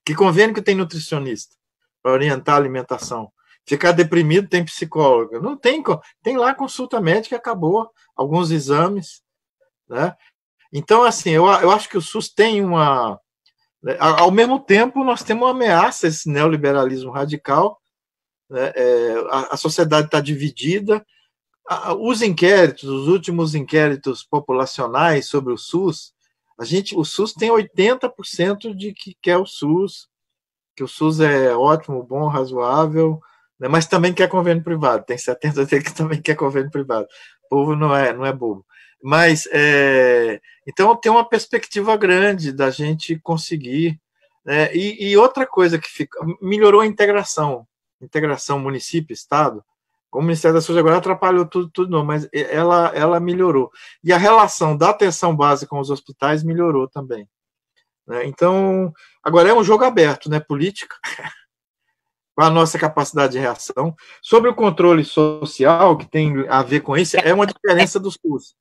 Que convênio que tem nutricionista para orientar a alimentação? Ficar deprimido tem psicóloga? Não tem, tem lá consulta médica e acabou. Alguns exames, né? Então, assim, eu acho que o SUS tem uma... Ao mesmo tempo, nós temos uma ameaça, esse neoliberalismo radical, né? A sociedade está dividida. Os inquéritos, os últimos inquéritos populacionais sobre o SUS, o SUS tem 80% de que quer o SUS, que o SUS é ótimo, bom, razoável, né? Mas também quer convênio privado. Tem 70% que também quer convênio privado. O povo não é bobo. Mas, então, tem uma perspectiva grande da gente conseguir. Né? E outra coisa que melhorou a integração município-estado. O Ministério da Saúde agora atrapalhou tudo não, mas ela melhorou. E a relação da atenção básica com os hospitais melhorou também. Né? Então, agora é um jogo aberto, né? Política, com a nossa capacidade de reação. Sobre o controle social, que tem a ver com isso, é uma diferença dos SUS.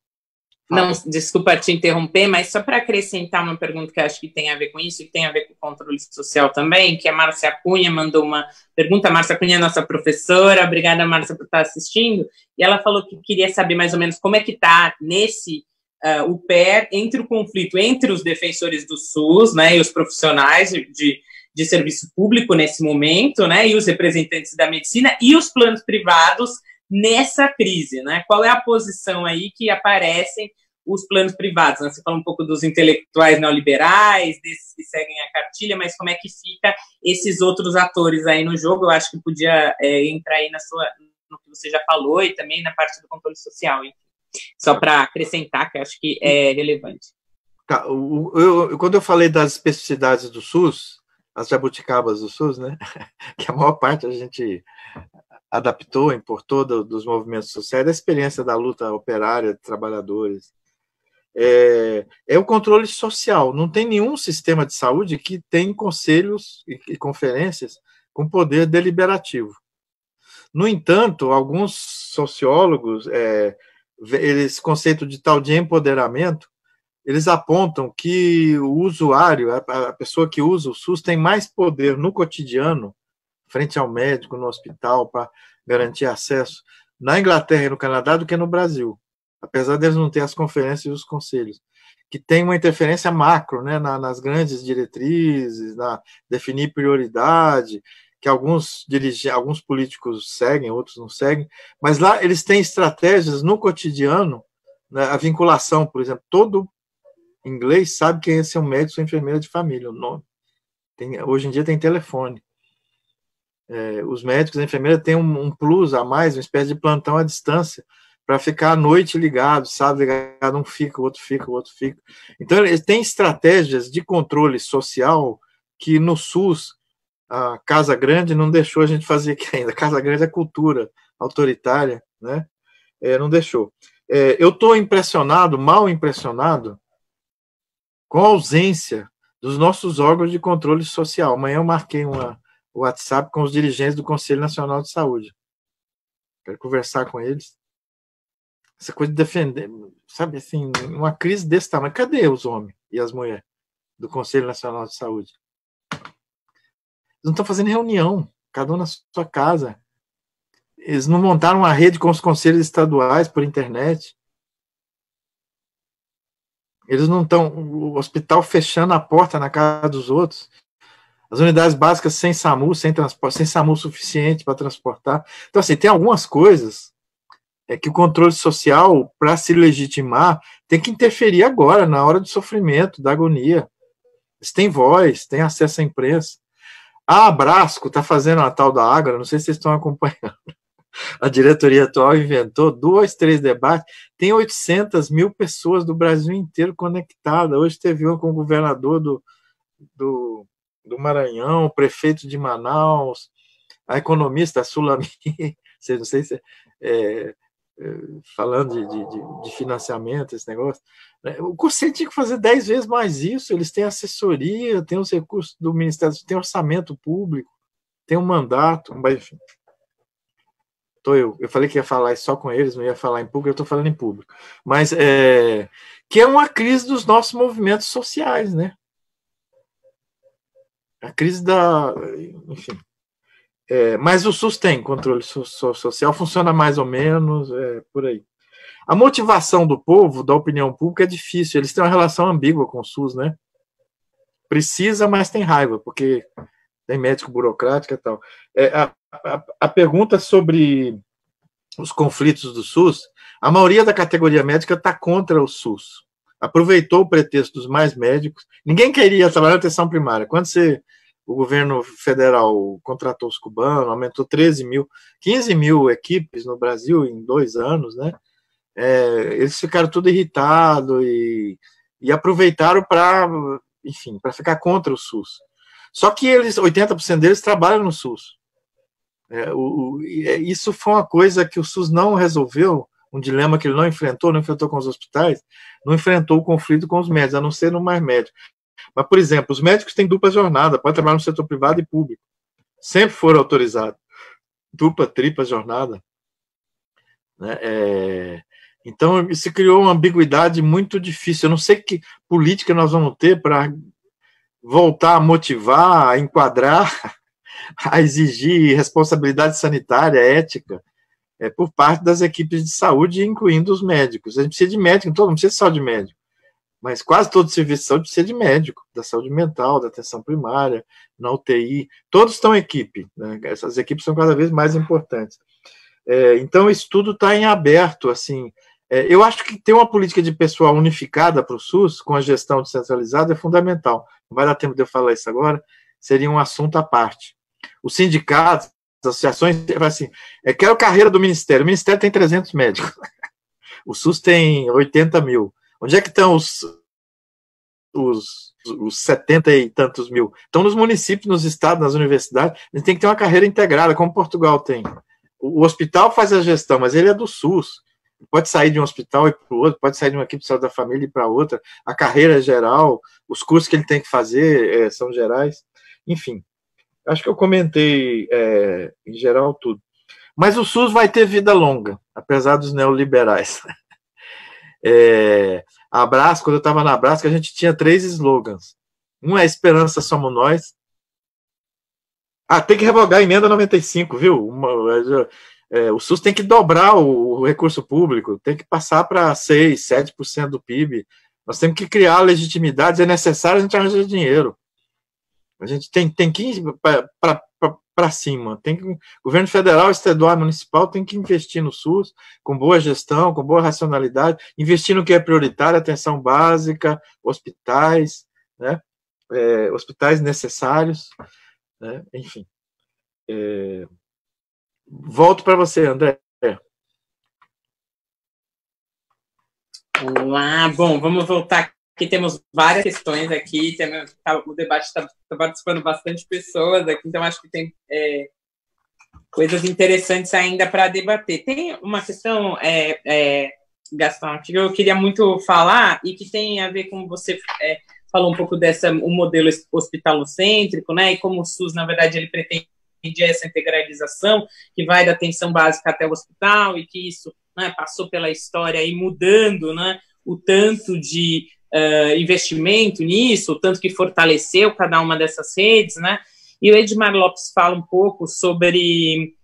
Não, desculpa te interromper, mas só para acrescentar uma pergunta que eu acho que tem a ver com isso, e tem a ver com o controle social também, que a Márcia Cunha mandou uma pergunta. A Márcia Cunha é nossa professora, obrigada, Márcia, por estar assistindo, e ela falou que queria saber mais ou menos como é que está nesse o pé entre o conflito entre os defensores do SUS, né, e os profissionais de serviço público nesse momento, né, e os representantes da medicina e os planos privados nessa crise, né? Qual é a posição aí que aparecem os planos privados? Né? Você fala um pouco dos intelectuais neoliberais, desses que seguem a cartilha, mas como é que fica esses outros atores aí no jogo? Eu acho que podia entrar aí no que você já falou e também na parte do controle social, enfim. Só para acrescentar, que eu acho que é relevante. Tá, quando eu falei das especificidades do SUS, as jabuticabas do SUS, né? Que a maior parte a gente adaptou, importou dos movimentos sociais, da experiência da luta operária de trabalhadores. É o controle social. Não tem nenhum sistema de saúde que tem conselhos e conferências com poder deliberativo. No entanto, alguns sociólogos, esse conceito de tal de empoderamento, eles apontam que o usuário, a pessoa que usa o SUS, tem mais poder no cotidiano, frente ao médico, no hospital, para garantir acesso, na Inglaterra e no Canadá, do que no Brasil, apesar deles não ter as conferências e os conselhos, que tem uma interferência macro, né, nas grandes diretrizes, na definir prioridade, que alguns políticos seguem, outros não seguem, mas lá eles têm estratégias no cotidiano, né, a vinculação, por exemplo, todo inglês sabe quem é ser um médico ou enfermeira de família, o nome. Hoje em dia tem telefone. Os médicos e enfermeiras têm um plus a mais, uma espécie de plantão à distância, para ficar à noite ligado, sabe? Ligado, um fica, o outro fica, o outro fica. Então, eles têm estratégias de controle social que no SUS, a Casa Grande não deixou a gente fazer aqui ainda. Casa Grande é cultura autoritária, né? Não deixou. Eu estou impressionado, mal impressionado, com a ausência dos nossos órgãos de controle social. Amanhã eu marquei o WhatsApp com os dirigentes do Conselho Nacional de Saúde. Quero conversar com eles. Essa coisa de defender, sabe, assim, uma crise desse tamanho. Cadê os homens e as mulheres do Conselho Nacional de Saúde? Eles não estão fazendo reunião, cada um na sua casa. Eles não montaram uma rede com os conselhos estaduais por internet. Eles não estão... O hospital fechando a porta na casa dos outros. As unidades básicas sem SAMU, sem transporte, sem SAMU suficiente para transportar. Então, assim, tem algumas coisas que o controle social, para se legitimar, tem que interferir agora, na hora do sofrimento, da agonia. Eles têm voz, têm acesso à imprensa. A Abrasco está fazendo a tal da Ágora, não sei se vocês estão acompanhando. A diretoria atual inventou 2, 3 debates, tem 800 mil pessoas do Brasil inteiro conectadas. Hoje teve um com o governador do Maranhão, o prefeito de Manaus, a economista, a Sulami, não sei se falando de financiamento, esse negócio. O Conselho tinha que fazer 10 vezes mais isso. Eles têm assessoria, têm os recursos do Ministério, tem orçamento público, tem um mandato, mas enfim. Eu falei que ia falar só com eles, não ia falar em público, eu estou falando em público. Mas que é uma crise dos nossos movimentos sociais, né? A crise da... Enfim. Mas o SUS tem controle social, funciona mais ou menos, por aí. A motivação do povo, da opinião pública, é difícil. Eles têm uma relação ambígua com o SUS, né? Precisa, mas tem raiva, porque tem médico burocrático e tal. A pergunta sobre os conflitos do SUS, a maioria da categoria médica está contra o SUS. Aproveitou o pretexto dos mais médicos. Ninguém queria trabalhar na atenção primária. Quando o governo federal contratou os cubanos, aumentou 15 mil equipes no Brasil em 2 anos, né? Eles ficaram tudo irritados e aproveitaram para, enfim, para ficar contra o SUS. Só que 80% deles trabalham no SUS. Isso foi uma coisa que o SUS não resolveu, um dilema que ele não enfrentou com os hospitais, não enfrentou o conflito com os médicos, a não ser no mais médico. Mas, por exemplo, os médicos têm dupla jornada, podem trabalhar no setor privado e público. Sempre foram autorizados. Dupla, tripla jornada. Né? Então, isso criou uma ambiguidade muito difícil. Eu não sei que política nós vamos ter para voltar a motivar, a enquadrar, a exigir responsabilidade sanitária, ética, por parte das equipes de saúde, incluindo os médicos. A gente precisa de médico, não precisa só de médico, mas quase todo serviço de saúde precisa de médico, da saúde mental, da atenção primária, na UTI, todos estão em equipe, né? Essas equipes são cada vez mais importantes. Então, isso tudo está em aberto, assim. Eu acho que ter uma política de pessoal unificada para o SUS, com a gestão descentralizada, é fundamental. Não vai dar tempo de eu falar isso agora, seria um assunto à parte. Os sindicatos, as associações, assim, quero carreira do Ministério. O Ministério tem 300 médicos. O SUS tem 80 mil. Onde é que estão os 70 e tantos mil? Estão nos municípios, nos estados, nas universidades. A gente tem que ter uma carreira integrada, como Portugal tem. O hospital faz a gestão, mas ele é do SUS. Pode sair de um hospital e para o outro, pode sair de uma equipe de saúde da família e para outra. A carreira é geral, os cursos que ele tem que fazer são gerais. Enfim, acho que eu comentei, em geral, tudo. Mas o SUS vai ter vida longa, apesar dos neoliberais. A Abrasco, quando eu estava na Abrasco, a gente tinha 3 slogans. Um é Esperança Somos Nós. Tem que revogar a emenda 95, viu? O SUS tem que dobrar o recurso público, tem que passar para 6%, 7% do PIB. Nós temos que criar legitimidade, é necessário a gente arranjar dinheiro. A gente tem que ir para cima. Governo federal, estadual, municipal tem que investir no SUS com boa gestão, com boa racionalidade, investir no que é prioritário, atenção básica, hospitais, né? Hospitais necessários, né? Enfim. Volto para você, André. Olá, bom, vamos voltar aqui, temos várias questões aqui, o debate está participando bastante pessoas aqui, então acho que tem coisas interessantes ainda para debater. Tem uma questão, Gastão, que eu queria muito falar e que tem a ver com você falou um pouco o modelo hospitalocêntrico, né, e como o SUS, na verdade, ele pretende essa integralização, que vai da atenção básica até o hospital, e que isso né, passou pela história aí mudando, né, o tanto de investimento nisso, o tanto que fortaleceu cada uma dessas redes, né? E o Edmar Lopes fala um pouco sobre,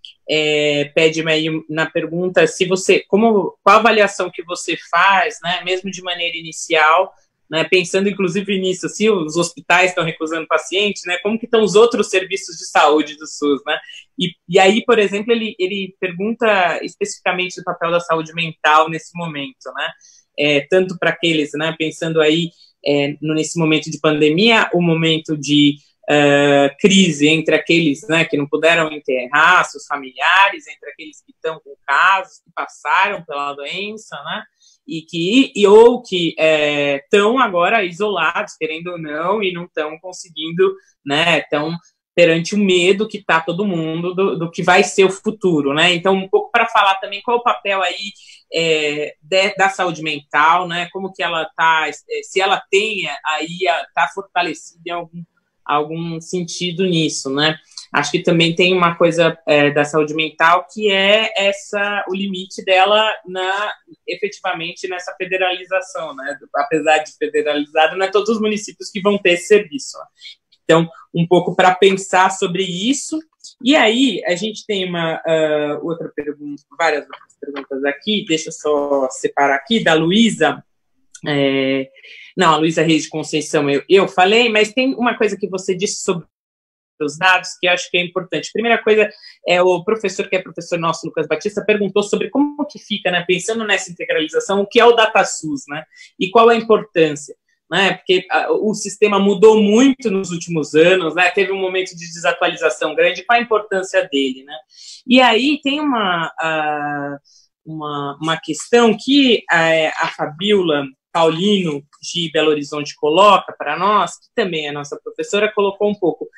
pede-me aí na pergunta, se você, qual a avaliação que você faz, né, mesmo de maneira inicial, né, pensando inclusive nisso, se os hospitais estão recusando pacientes, né, como que estão os outros serviços de saúde do SUS, né? E aí, por exemplo, ele pergunta especificamente do papel da saúde mental nesse momento, né? Tanto para aqueles, né, pensando aí nesse momento de pandemia, o momento de crise entre aqueles, né, que não puderam enterrar seus familiares, entre aqueles que estão com casos, que passaram pela doença, né, ou que estão agora isolados, querendo ou não, e não estão conseguindo, né, estão perante o medo que está todo mundo do que vai ser o futuro, né? Então, um pouco para falar também qual é o papel aí da saúde mental, né? Como que ela está, se ela tem aí, está fortalecida em algum sentido nisso, né? Acho que também tem uma coisa da saúde mental que é o limite dela efetivamente nessa federalização, né? Apesar de federalizado, não é todos os municípios que vão ter esse serviço, né? Então, um pouco para pensar sobre isso. E aí, a gente tem outra pergunta, várias outras perguntas aqui, deixa eu só separar aqui, da Luísa. Não, a Luísa Reis de Conceição eu falei, mas tem uma coisa que você disse sobre os dados que eu acho que é importante. Primeira coisa, o professor, que é professor nosso, Lucas Batista, perguntou sobre como que fica, né, pensando nessa integralização, o que é o DataSUS, né, e qual a importância. Né, porque o sistema mudou muito nos últimos anos, né, teve um momento de desatualização grande, qual a importância dele, né? E aí tem uma questão que a Fabiola Paulino, de Belo Horizonte, coloca para nós, que também é nossa professora, colocou um pouco,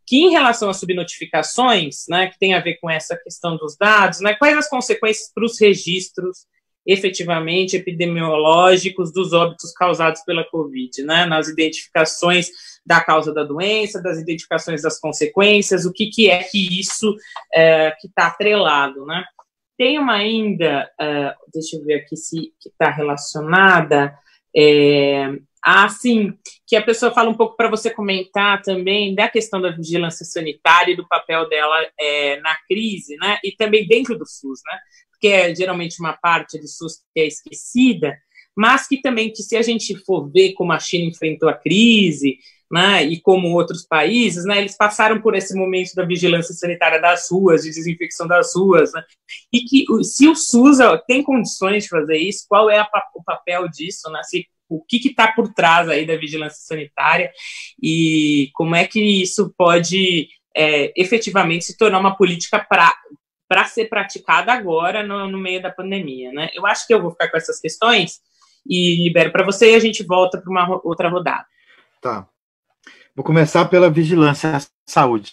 que em relação às subnotificações, né, que tem a ver com essa questão dos dados, né, quais as consequências para os registros efetivamente epidemiológicos dos óbitos causados pela Covid, né, nas identificações da causa da doença, das identificações das consequências, o que é que isso que está atrelado, né. Tem uma ainda, deixa eu ver aqui se está relacionada, sim, que a pessoa fala um pouco para você comentar também da questão da vigilância sanitária e do papel dela na crise, né, e também dentro do SUS, né, que é geralmente uma parte do SUS que é esquecida, mas que também, que se a gente for ver como a China enfrentou a crise, né, e como outros países, né, eles passaram por esse momento da vigilância sanitária das ruas, de desinfecção das ruas, né, e que se o SUS tem condições de fazer isso, qual é o papel disso, né, o que está por trás aí da vigilância sanitária e como é que isso pode efetivamente se tornar uma política para ser praticada agora no meio da pandemia, né? Eu acho que eu vou ficar com essas questões e libero para você e a gente volta para uma outra rodada. Tá. Vou começar pela vigilância à saúde.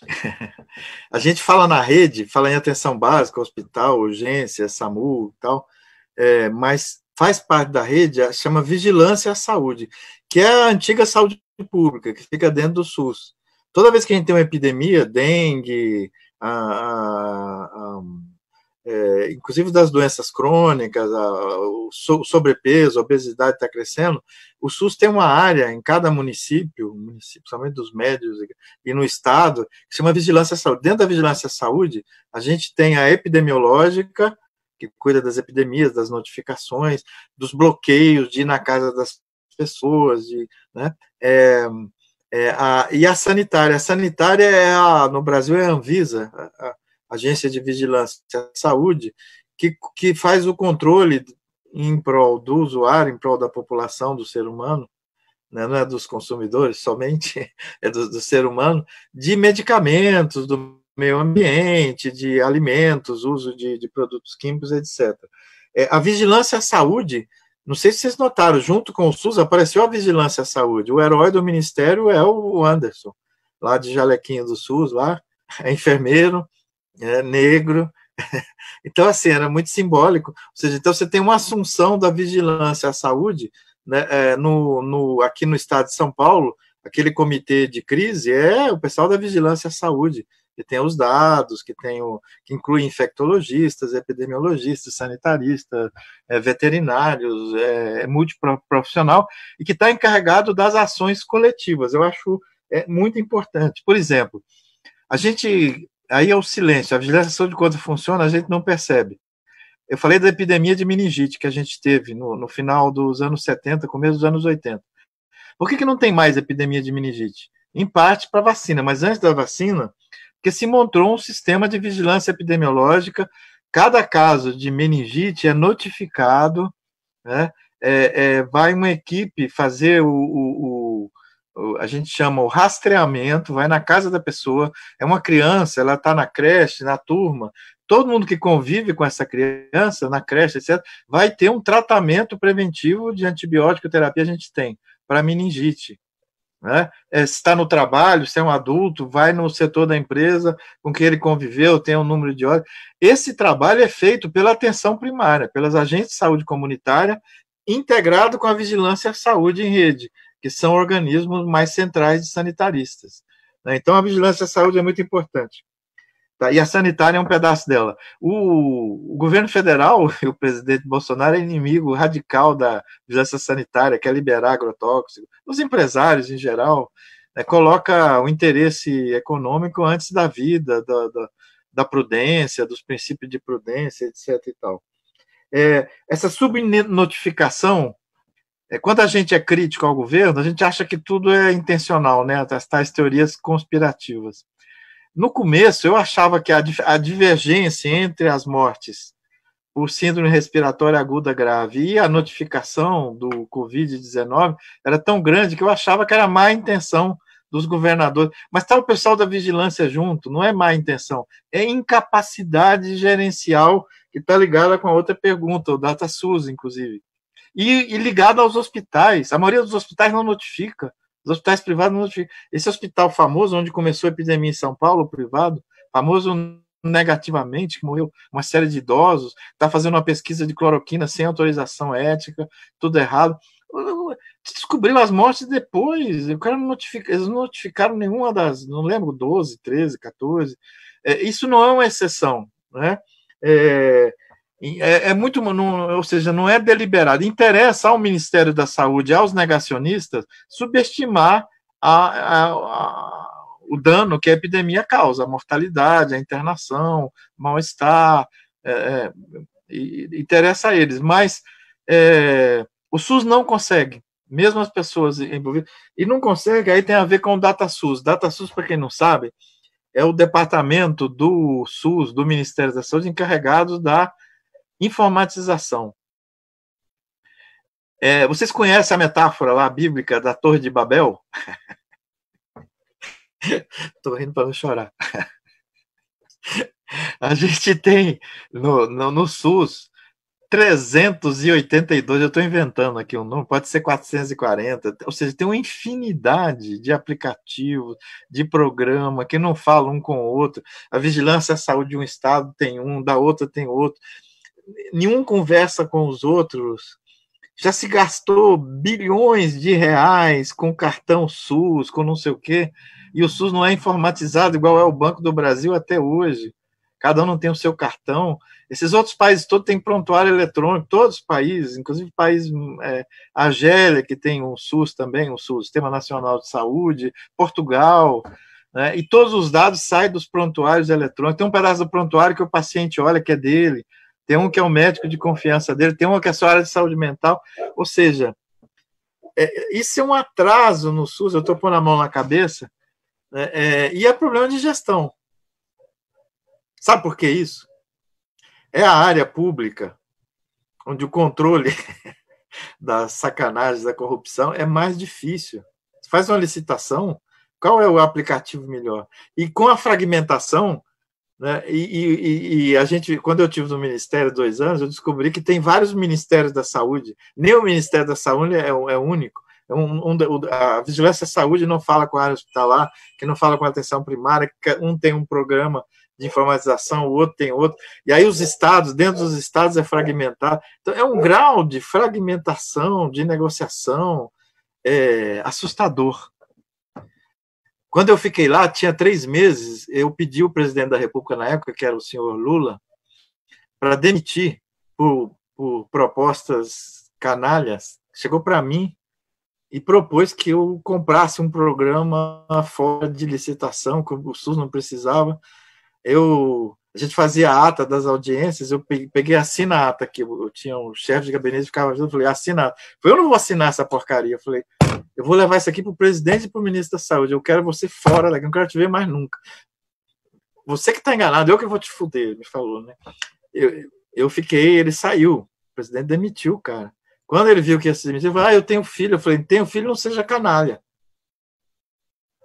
A gente fala na rede, fala em atenção básica, hospital, urgência, SAMU e tal, mas faz parte da rede, chama vigilância à saúde, que é a antiga saúde pública, que fica dentro do SUS. Toda vez que a gente tem uma epidemia, dengue, inclusive das doenças crônicas, o sobrepeso, a obesidade está crescendo, o SUS tem uma área em cada município, principalmente dos médios e no estado, que chama vigilância à saúde. Dentro da vigilância à saúde, a gente tem a epidemiológica, que cuida das epidemias, das notificações, dos bloqueios, de ir na casa das pessoas, né? E a sanitária. A sanitária no Brasil é a Anvisa, a Agência de Vigilância à Saúde, que faz o controle em prol do usuário, em prol da população, do ser humano, né? Não é dos consumidores somente, é do ser humano, de medicamentos, do meio ambiente, de alimentos, uso de produtos químicos, etc. A vigilância à saúde, não sei se vocês notaram, junto com o SUS apareceu a vigilância à saúde. O herói do ministério é o Anderson, lá de jalequinho do SUS, lá, é enfermeiro, negro. Então, assim, era muito simbólico. Ou seja, então você tem uma assunção da vigilância à saúde, né, aqui no estado de São Paulo, aquele comitê de crise é o pessoal da vigilância à saúde, que tenha os dados, que inclui infectologistas, epidemiologistas, sanitaristas, veterinários, multiprofissional, e que está encarregado das ações coletivas. Eu acho muito importante. Por exemplo, aí é o silêncio, a vigilância de saúde, quando funciona, a gente não percebe. Eu falei da epidemia de meningite que a gente teve no final dos anos 70, começo dos anos 80. Por que não tem mais epidemia de meningite? Em parte para a vacina, mas antes da vacina, porque se montou um sistema de vigilância epidemiológica, cada caso de meningite é notificado, né? Vai uma equipe fazer a gente chama o rastreamento, vai na casa da pessoa, é uma criança, ela está na creche, na turma, todo mundo que convive com essa criança, na creche, etc., vai ter um tratamento preventivo de antibiótico terapia, a gente tem, para meningite. Né? Se está no trabalho, se é um adulto, vai no setor da empresa com quem ele conviveu, tem um número de horas. Esse trabalho é feito pela atenção primária, pelas agentes de saúde comunitária, integrado com a vigilância à saúde em rede, que são organismos mais centrais de sanitaristas. Então, a vigilância à saúde é muito importante. Tá? E a sanitária é um pedaço dela. O governo federal, e o presidente Bolsonaro, é inimigo radical da vigilância sanitária, quer liberar agrotóxico. Os empresários, em geral, coloca o interesse econômico antes da vida, da prudência, dos princípios de prudência, etc. E tal. Essa subnotificação, quando a gente é crítico ao governo, a gente acha que tudo é intencional, né? As tais teorias conspirativas. No começo, eu achava que a divergência entre as mortes por síndrome respiratória aguda grave e a notificação do Covid-19 era tão grande que eu achava que era má intenção dos governadores. Mas está o pessoal da vigilância junto, não é má intenção, é incapacidade gerencial que está ligada com a outra pergunta, o DataSUS, inclusive. E ligado aos hospitais. A maioria dos hospitais não notifica. Os hospitais privados não notificam. Esse hospital famoso, onde começou a epidemia em São Paulo, privado, famoso negativamente, que morreu uma série de idosos, está fazendo uma pesquisa de cloroquina sem autorização ética, tudo errado. Descobriram as mortes depois. O cara não notifica, eles não notificaram nenhuma das, não lembro, 12, 13, 14. Isso não é uma exceção, né? Muito, ou seja, não é deliberado. Interessa ao Ministério da Saúde, aos negacionistas, subestimar o dano que a epidemia causa, a mortalidade, a internação, mal-estar, interessa a eles. Mas o SUS não consegue, mesmo as pessoas envolvidas, e não consegue, aí tem a ver com o DataSUS. DataSUS, para quem não sabe, é o departamento do SUS, do Ministério da Saúde, encarregado da informatização. Vocês conhecem a metáfora lá bíblica da Torre de Babel? Estou rindo para não chorar. A gente tem no SUS 382, eu estou inventando aqui um número, pode ser 440, ou seja, tem uma infinidade de aplicativos, de programa que não falam um com o outro. A vigilância à saúde de um estado tem um, da outra tem outro. Nenhum conversa com os outros. Já se gastou bilhões de reais com cartão SUS, com não sei o quê, e o SUS não é informatizado igual é o Banco do Brasil até hoje. Cada um não tem o seu cartão. Esses outros países todos têm prontuário eletrônico, todos os países, inclusive o país Argélia, que tem um SUS também, um SUS, Sistema Nacional de Saúde, Portugal, né, e todos os dados saem dos prontuários eletrônicos. Tem um pedaço do prontuário que o paciente olha que é dele, tem um que é o médico de confiança dele, tem um que é a sua área de saúde mental, ou seja, isso é um atraso no SUS, eu estou pondo a mão na cabeça, e é problema de gestão. Sabe por que isso? É a área pública onde o controle das sacanagens, da corrupção é mais difícil. Você faz uma licitação, qual é o aplicativo melhor? E com a fragmentação, né, e a gente, quando eu estive no Ministério 2 anos, eu descobri que tem vários ministérios da saúde, nem o Ministério da Saúde é único. A vigilância à saúde não fala com a área hospitalar, que não fala com a atenção primária, que um tem um programa de informatização, o outro tem outro, e aí os estados, dentro dos estados é fragmentado. Então, é um grau de fragmentação, de negociação assustador. Quando eu fiquei lá, tinha 3 meses, eu pedi ao presidente da República na época, que era o senhor Lula, para demitir por propostas canalhas. Chegou para mim e propôs que eu comprasse um programa fora de licitação, que o SUS não precisava. A gente fazia a ata das audiências, eu peguei, assina a ata, que eu tinha um chefe de gabinete que ficava ajudando, eu falei, assina a ata. Eu não vou assinar essa porcaria. Eu falei, eu vou levar isso aqui para o presidente e para o ministro da Saúde, eu quero você fora daqui, eu não quero te ver mais nunca. Você que está enganado, eu que vou te fuder, ele me falou, né? Eu fiquei, ele saiu, o presidente demitiu o cara. Quando ele viu que ia se demitir, ele falou, eu tenho filho. Eu falei, tenho filho, não seja canalha.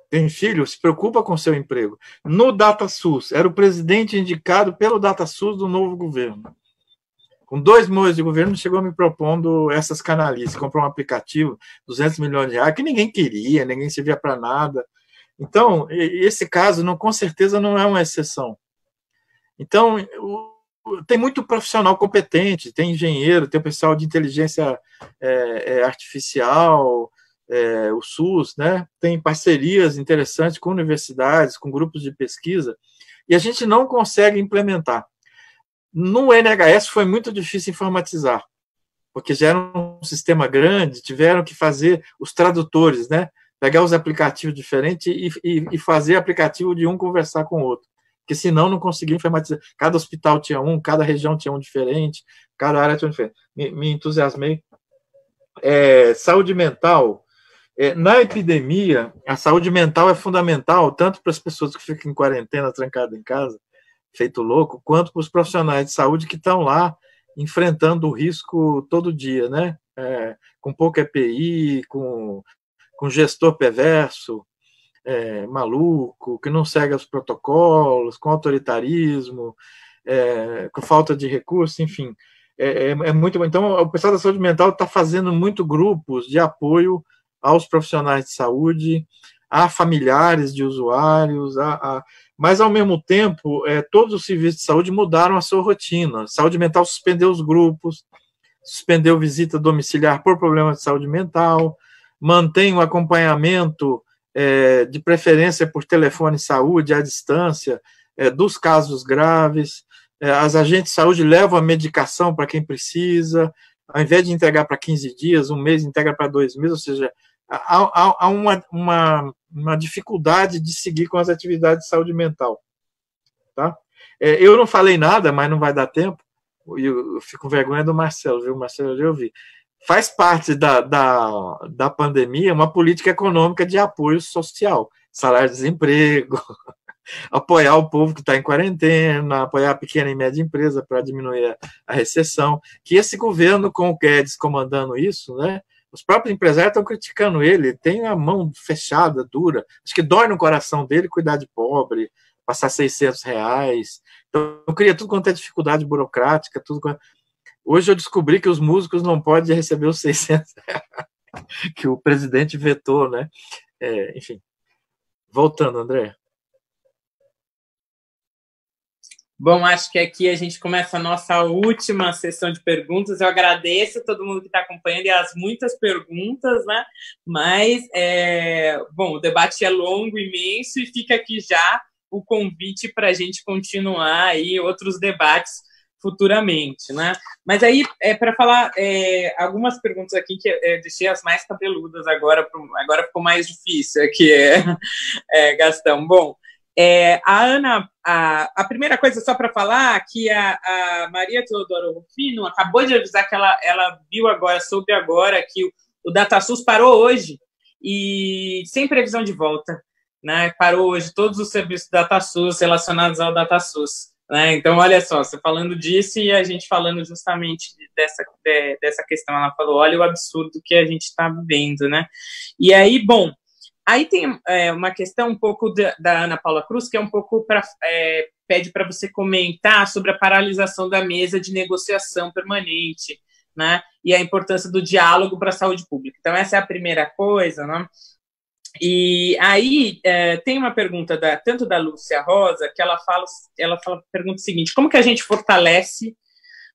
Tem filho, se preocupa com o seu emprego. No DataSUS, era o presidente indicado pelo DataSUS do novo governo. Com 2 meses de governo, chegou me propondo essas canalices. Comprou um aplicativo, 200 milhões de reais, que ninguém queria, ninguém servia para nada. Então, esse caso, com certeza, não é uma exceção. Então, tem muito profissional competente, tem engenheiro, tem o pessoal de inteligência artificial, o SUS, né? Tem parcerias interessantes com universidades, com grupos de pesquisa, e a gente não consegue implementar. No NHS foi muito difícil informatizar, porque já era um sistema grande, tiveram que fazer os tradutores, né? Pegar os aplicativos diferentes e fazer aplicativo de um conversar com o outro, porque senão não conseguia informatizar. Cada hospital tinha um, cada região tinha um diferente, cada área tinha um diferente. Me entusiasmei. Saúde mental. Na epidemia, a saúde mental é fundamental, tanto para as pessoas que ficam em quarentena, trancadas em casa, feito louco, quanto para os profissionais de saúde que estão lá enfrentando o risco todo dia, né? Com pouca EPI, com gestor perverso, maluco, que não segue os protocolos, com autoritarismo, com falta de recursos, enfim. É muito bom. Então, o pessoal da saúde mental está fazendo muito grupos de apoio aos profissionais de saúde, a familiares de usuários, mas, ao mesmo tempo, todos os serviços de saúde mudaram a sua rotina. A saúde mental suspendeu os grupos, suspendeu visita domiciliar por problemas de saúde mental, mantém o acompanhamento, de preferência por telefone saúde à distância, dos casos graves. As agentes de saúde levam a medicação para quem precisa, ao invés de entregar para 15 dias, um mês, integra para 2 meses, ou seja, há uma dificuldade de seguir com as atividades de saúde mental. Tá? Eu não falei nada, mas não vai dar tempo, eu fico com vergonha do Marcelo, viu? Marcelo, eu vi. Faz parte da pandemia uma política econômica de apoio social, salário-desemprego, apoiar o povo que está em quarentena, apoiar a pequena e média empresa para diminuir a recessão, que esse governo, com o Guedes comandando isso, né, os próprios empresários estão criticando ele tem a mão fechada, dura, acho que dói no coração dele cuidar de pobre, passar R$600, então cria tudo quanto é dificuldade burocrática, tudo quanto... Hoje eu descobri que os músicos não podem receber os R$600 que o presidente vetou, né? Enfim, voltando, André. Bom, acho que aqui a gente começa a nossa última sessão de perguntas. Eu agradeço a todo mundo que está acompanhando e as muitas perguntas, né? Mas, bom, o debate é longo, imenso, e fica aqui já o convite para a gente continuar aí outros debates futuramente, né? Mas aí, para falar algumas perguntas aqui, que deixei as mais cabeludas agora ficou mais difícil aqui, Gastão. Bom, a Ana, a primeira coisa, só para falar, que a Maria Teodora Rufino acabou de avisar que ela soube agora que o DataSUS parou hoje, e sem previsão de volta, né? Parou hoje todos os serviços DataSUS relacionados ao DataSUS. Né? Então, olha só, você falando disso e a gente falando justamente dessa questão. Ela falou, olha o absurdo que a gente está vivendo, né? E aí, bom, aí tem uma questão um pouco da Ana Paula Cruz, que é um pouco pede para você comentar sobre a paralisação da mesa de negociação permanente, né? E a importância do diálogo para a saúde pública. Então, essa é a primeira coisa, né? E aí tem uma pergunta tanto da Lúcia Rosa, que ela pergunta o seguinte: como que a gente fortalece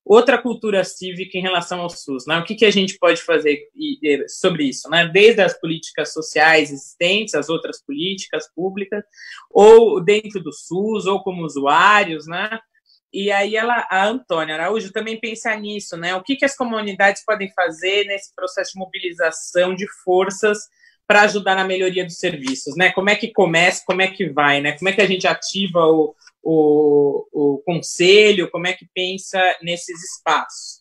outra cultura cívica em relação ao SUS, né? O que a gente pode fazer sobre isso, né? Desde as políticas sociais existentes, as outras políticas públicas, ou dentro do SUS, ou como usuários, né? E aí a Antônia Araújo também pensa nisso, né? O que as comunidades podem fazer nesse processo de mobilização de forças para ajudar na melhoria dos serviços, né? Como é que começa, como é que vai, né? Como é que a gente ativa o conselho, como é que pensa nesses espaços.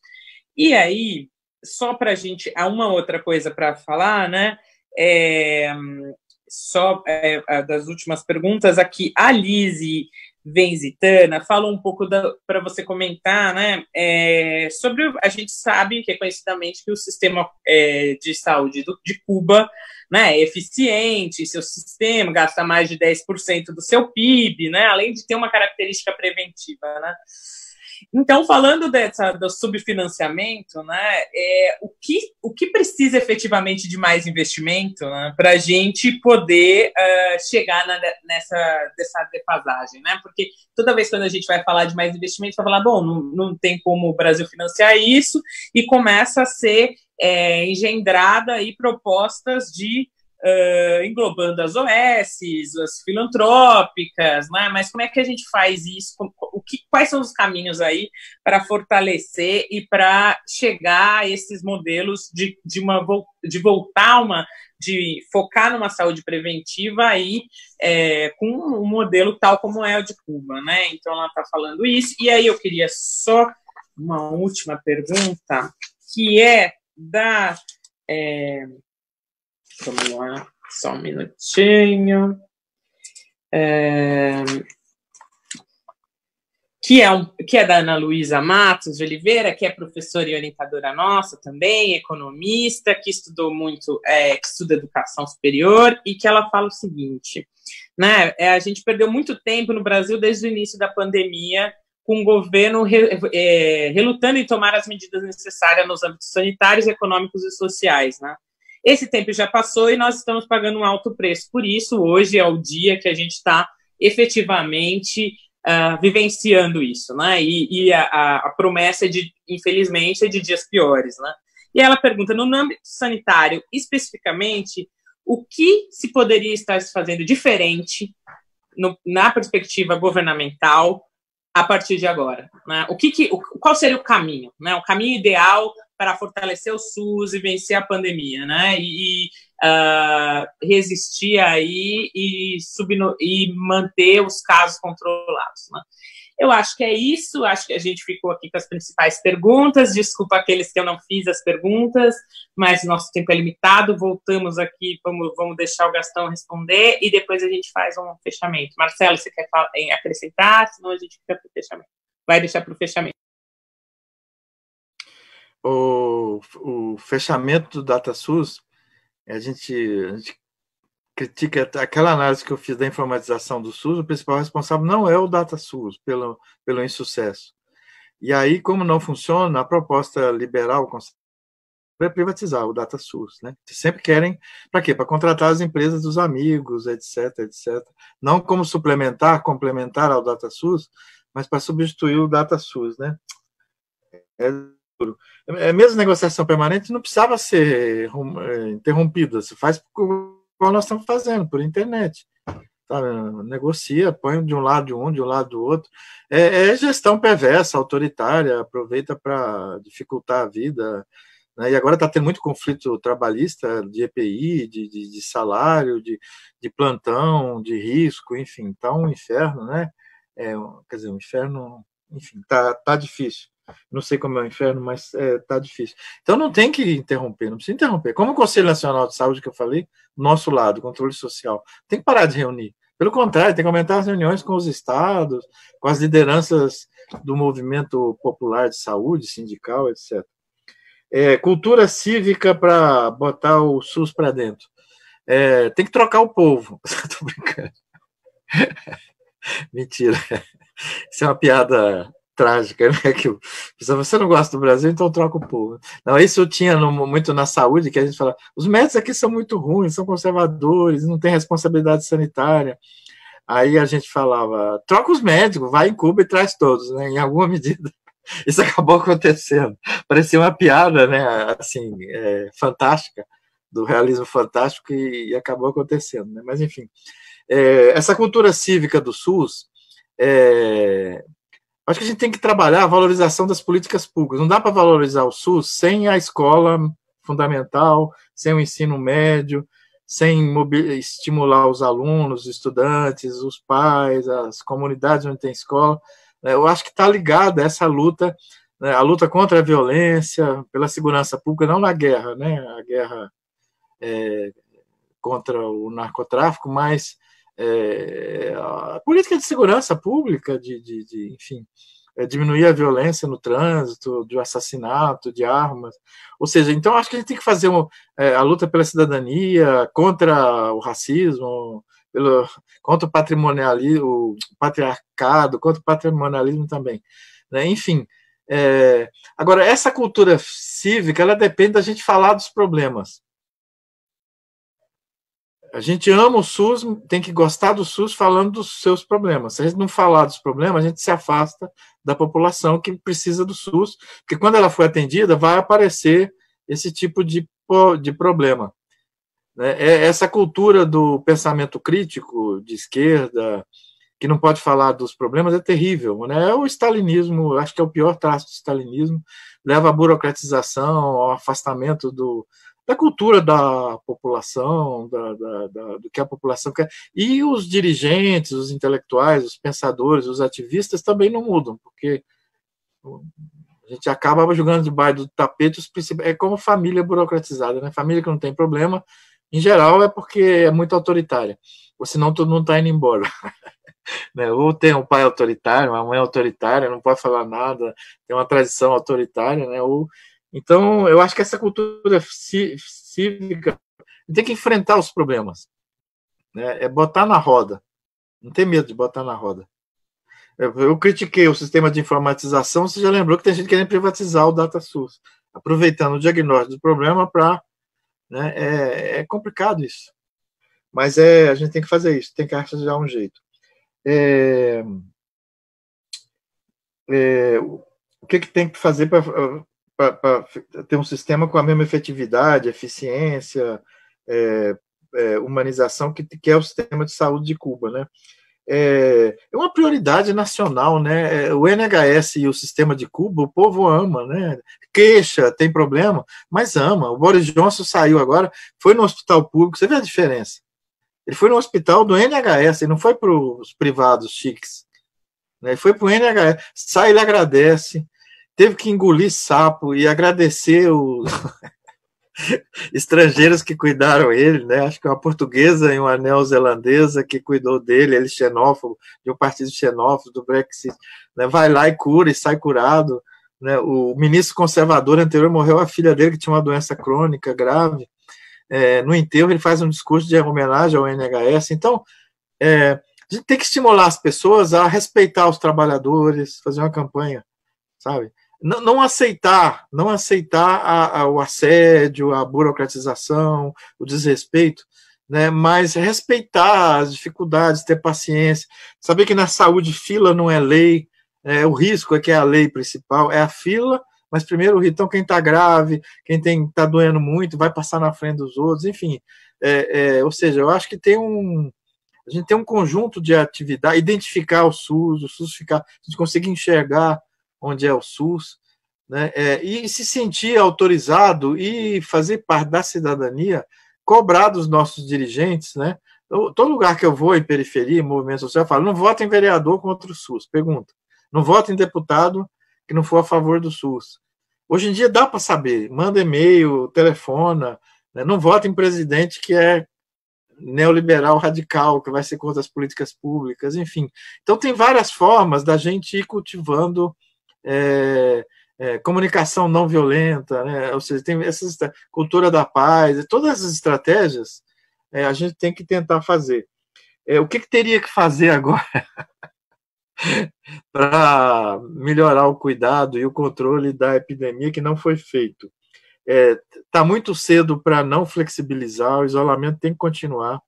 E aí, só para a gente, há uma outra coisa para falar, né? Das últimas perguntas aqui, a Lise Venzitana falou um pouco para você comentar, né? Sobre, a gente sabe, reconhecidamente, que o sistema de saúde de Cuba, né, é eficiente, seu sistema gasta mais de 10% do seu PIB, né, além de ter uma característica preventiva, né. Então, falando do subfinanciamento, né, o que precisa efetivamente de mais investimento, né, para a gente poder chegar dessa defasagem, né? Porque toda vez quando a gente vai falar de mais investimento, vai falar, bom, não tem como o Brasil financiar isso, e começa a ser engendrada aí propostas de englobando as OS, as filantrópicas, né? Mas como é que a gente faz isso? Quais são os caminhos aí para fortalecer e para chegar a esses modelos de focar numa saúde preventiva aí, com um modelo tal como é o de Cuba, né? Então ela está falando isso. E aí eu queria só uma última pergunta, que é da... Vamos lá, só um minutinho. Que é da Ana Luísa Matos de Oliveira, que é professora e orientadora nossa também, economista, que estudou muito, que estuda educação superior, e que ela fala o seguinte, né? A gente perdeu muito tempo no Brasil desde o início da pandemia, com o governo relutando em tomar as medidas necessárias nos âmbitos sanitários, econômicos e sociais, né? Esse tempo já passou e nós estamos pagando um alto preço. Por isso, hoje é o dia que a gente está efetivamente vivenciando isso, né? E a promessa, infelizmente, é de dias piores, né? E ela pergunta, no âmbito sanitário, especificamente, o que se poderia estar se fazendo diferente na perspectiva governamental a partir de agora, né? Qual seria o caminho, né? O caminho ideal para fortalecer o SUS e vencer a pandemia, né? E resistir aí e manter os casos controlados, né? Eu acho que é isso, acho que a gente ficou aqui com as principais perguntas, desculpa aqueles que eu não fiz as perguntas, mas nosso tempo é limitado, voltamos aqui, vamos deixar o Gastão responder, e depois a gente faz um fechamento. Marcelo, você quer acrescentar? Senão a gente fica para o fechamento. Vai deixar para o fechamento. O fechamento do DataSUS, a gente critica aquela análise que eu fiz da informatização do SUS, o principal responsável não é o DataSUS pelo insucesso. E aí, como não funciona, a proposta liberal é privatizar o DataSUS, né? Sempre querem, para quê? Para contratar as empresas dos amigos, etc, etc. Não como complementar ao DataSUS, mas para substituir o DataSUS, né? Mesmo negociação permanente não precisava ser interrompida, se faz como nós estamos fazendo, por internet. Tá? Negocia, põe de um lado de um lado do outro. É gestão perversa, autoritária, aproveita para dificultar a vida, né? E agora está tendo muito conflito trabalhista, de EPI, de salário, de plantão, de risco, enfim, está um inferno, né? Quer dizer, um inferno, enfim, tá difícil. Não sei como é o inferno, mas está difícil. Então não tem que interromper, não precisa interromper. Como o Conselho Nacional de Saúde, que eu falei, nosso lado, controle social, tem que parar de reunir. Pelo contrário, tem que aumentar as reuniões com os estados, com as lideranças do movimento popular de saúde, sindical, etc. Cultura cívica para botar o SUS para dentro. Tem que trocar o povo. Estou brincando. Mentira. Isso é uma piada trágica, né? Que você não gosta do Brasil, então troca o povo. Não, isso tinha muito na saúde, que a gente fala, os médicos aqui são muito ruins, são conservadores, não têm responsabilidade sanitária. Aí a gente falava, troca os médicos, vai em Cuba e traz todos, né? Em alguma medida Isso acabou acontecendo. Parecia uma piada, né? Assim, fantástica, do realismo fantástico, e acabou acontecendo, né? Mas, enfim, essa cultura cívica do SUS, acho que a gente tem que trabalhar a valorização das políticas públicas. Não dá para valorizar o SUS sem a escola fundamental, sem o ensino médio, sem estimular os alunos, os estudantes, os pais, as comunidades onde tem escola. Eu acho que está ligada a essa luta, né, a luta contra a violência, pela segurança pública, não na guerra, né, a guerra contra o narcotráfico, mas a política de segurança pública, enfim, diminuir a violência no trânsito, de assassinato, de armas. Ou seja, então acho que a gente tem que fazer a luta pela cidadania, contra o racismo, contra o patrimonialismo, o patriarcado, contra o patrimonialismo também, né? Enfim, agora, essa cultura cívica, ela depende da gente falar dos problemas. A gente ama o SUS, tem que gostar do SUS falando dos seus problemas. Se a gente não falar dos problemas, a gente se afasta da população que precisa do SUS, porque quando ela for atendida, vai aparecer esse tipo de problema. Essa cultura do pensamento crítico de esquerda, que não pode falar dos problemas, é terrível, né? É o stalinismo, acho que é o pior traço do stalinismo, leva à burocratização, ao afastamento da cultura da população, do que a população quer. E os dirigentes, os intelectuais, os pensadores, os ativistas também não mudam, porque a gente acaba jogando debaixo do tapete os princípios. É como família burocratizada, né? Família que não tem problema, em geral, é porque é muito autoritária, ou senão todo mundo está indo embora. Né? Ou tem um pai autoritário, uma mãe autoritária, não pode falar nada, tem uma tradição autoritária, né? Então, eu acho que essa cultura cívica tem que enfrentar os problemas, né? É botar na roda, não tem medo de botar na roda. Eu critiquei o sistema de informatização, você já lembrou que tem gente querendo privatizar o DataSUS, aproveitando o diagnóstico do problema para... Né? É complicado isso, mas a gente tem que fazer isso, tem que arranjar um jeito. O que tem que fazer para ter um sistema com a mesma efetividade, eficiência, humanização que é o sistema de saúde de Cuba, né? É uma prioridade nacional, né? O NHS e o sistema de Cuba, o povo ama, né? Queixa, tem problema, mas ama. O Boris Johnson saiu agora, foi no hospital público, você vê a diferença. Ele foi no hospital do NHS, ele não foi para os privados chiques, né? Ele foi para o NHS, sai, ele agradece, teve que engolir sapo e agradecer os estrangeiros que cuidaram ele, né? Acho que uma portuguesa e uma neozelandesa que cuidou dele, ele xenófobo, de um partido xenófobo, do Brexit, né? Vai lá e cura e sai curado, né? O ministro conservador anterior morreu, a filha dele que tinha uma doença crônica grave, no enterro ele faz um discurso de homenagem ao NHS. Então, a gente tem que estimular as pessoas a respeitar os trabalhadores, fazer uma campanha, sabe? Não aceitar o assédio, a burocratização, o desrespeito, né? Mas respeitar as dificuldades, ter paciência, saber que na saúde fila não é lei, o risco é que é a lei principal, é a fila, mas primeiro, então, quem está grave, quem está doendo muito, vai passar na frente dos outros, enfim. Ou seja, eu acho que a gente tem um conjunto de atividades, identificar o SUS ficar, a gente conseguir enxergar onde é o SUS, né? E se sentir autorizado e fazer parte da cidadania, cobrar dos nossos dirigentes, né? Todo lugar que eu vou, em periferia, em movimento social, eu falo, não vota em vereador contra o SUS, pergunta. Não vota em deputado que não for a favor do SUS. Hoje em dia dá para saber, manda e-mail, telefona, né? Não vota em presidente que é neoliberal radical, que vai ser contra as políticas públicas, enfim. Então tem várias formas da gente ir cultivando comunicação não violenta, né? Ou seja, tem essa cultura da paz, todas essas estratégias a gente tem que tentar fazer. O que teria que fazer agora para melhorar o cuidado e o controle da epidemia que não foi feito? Está muito cedo para não flexibilizar, o isolamento tem que continuar.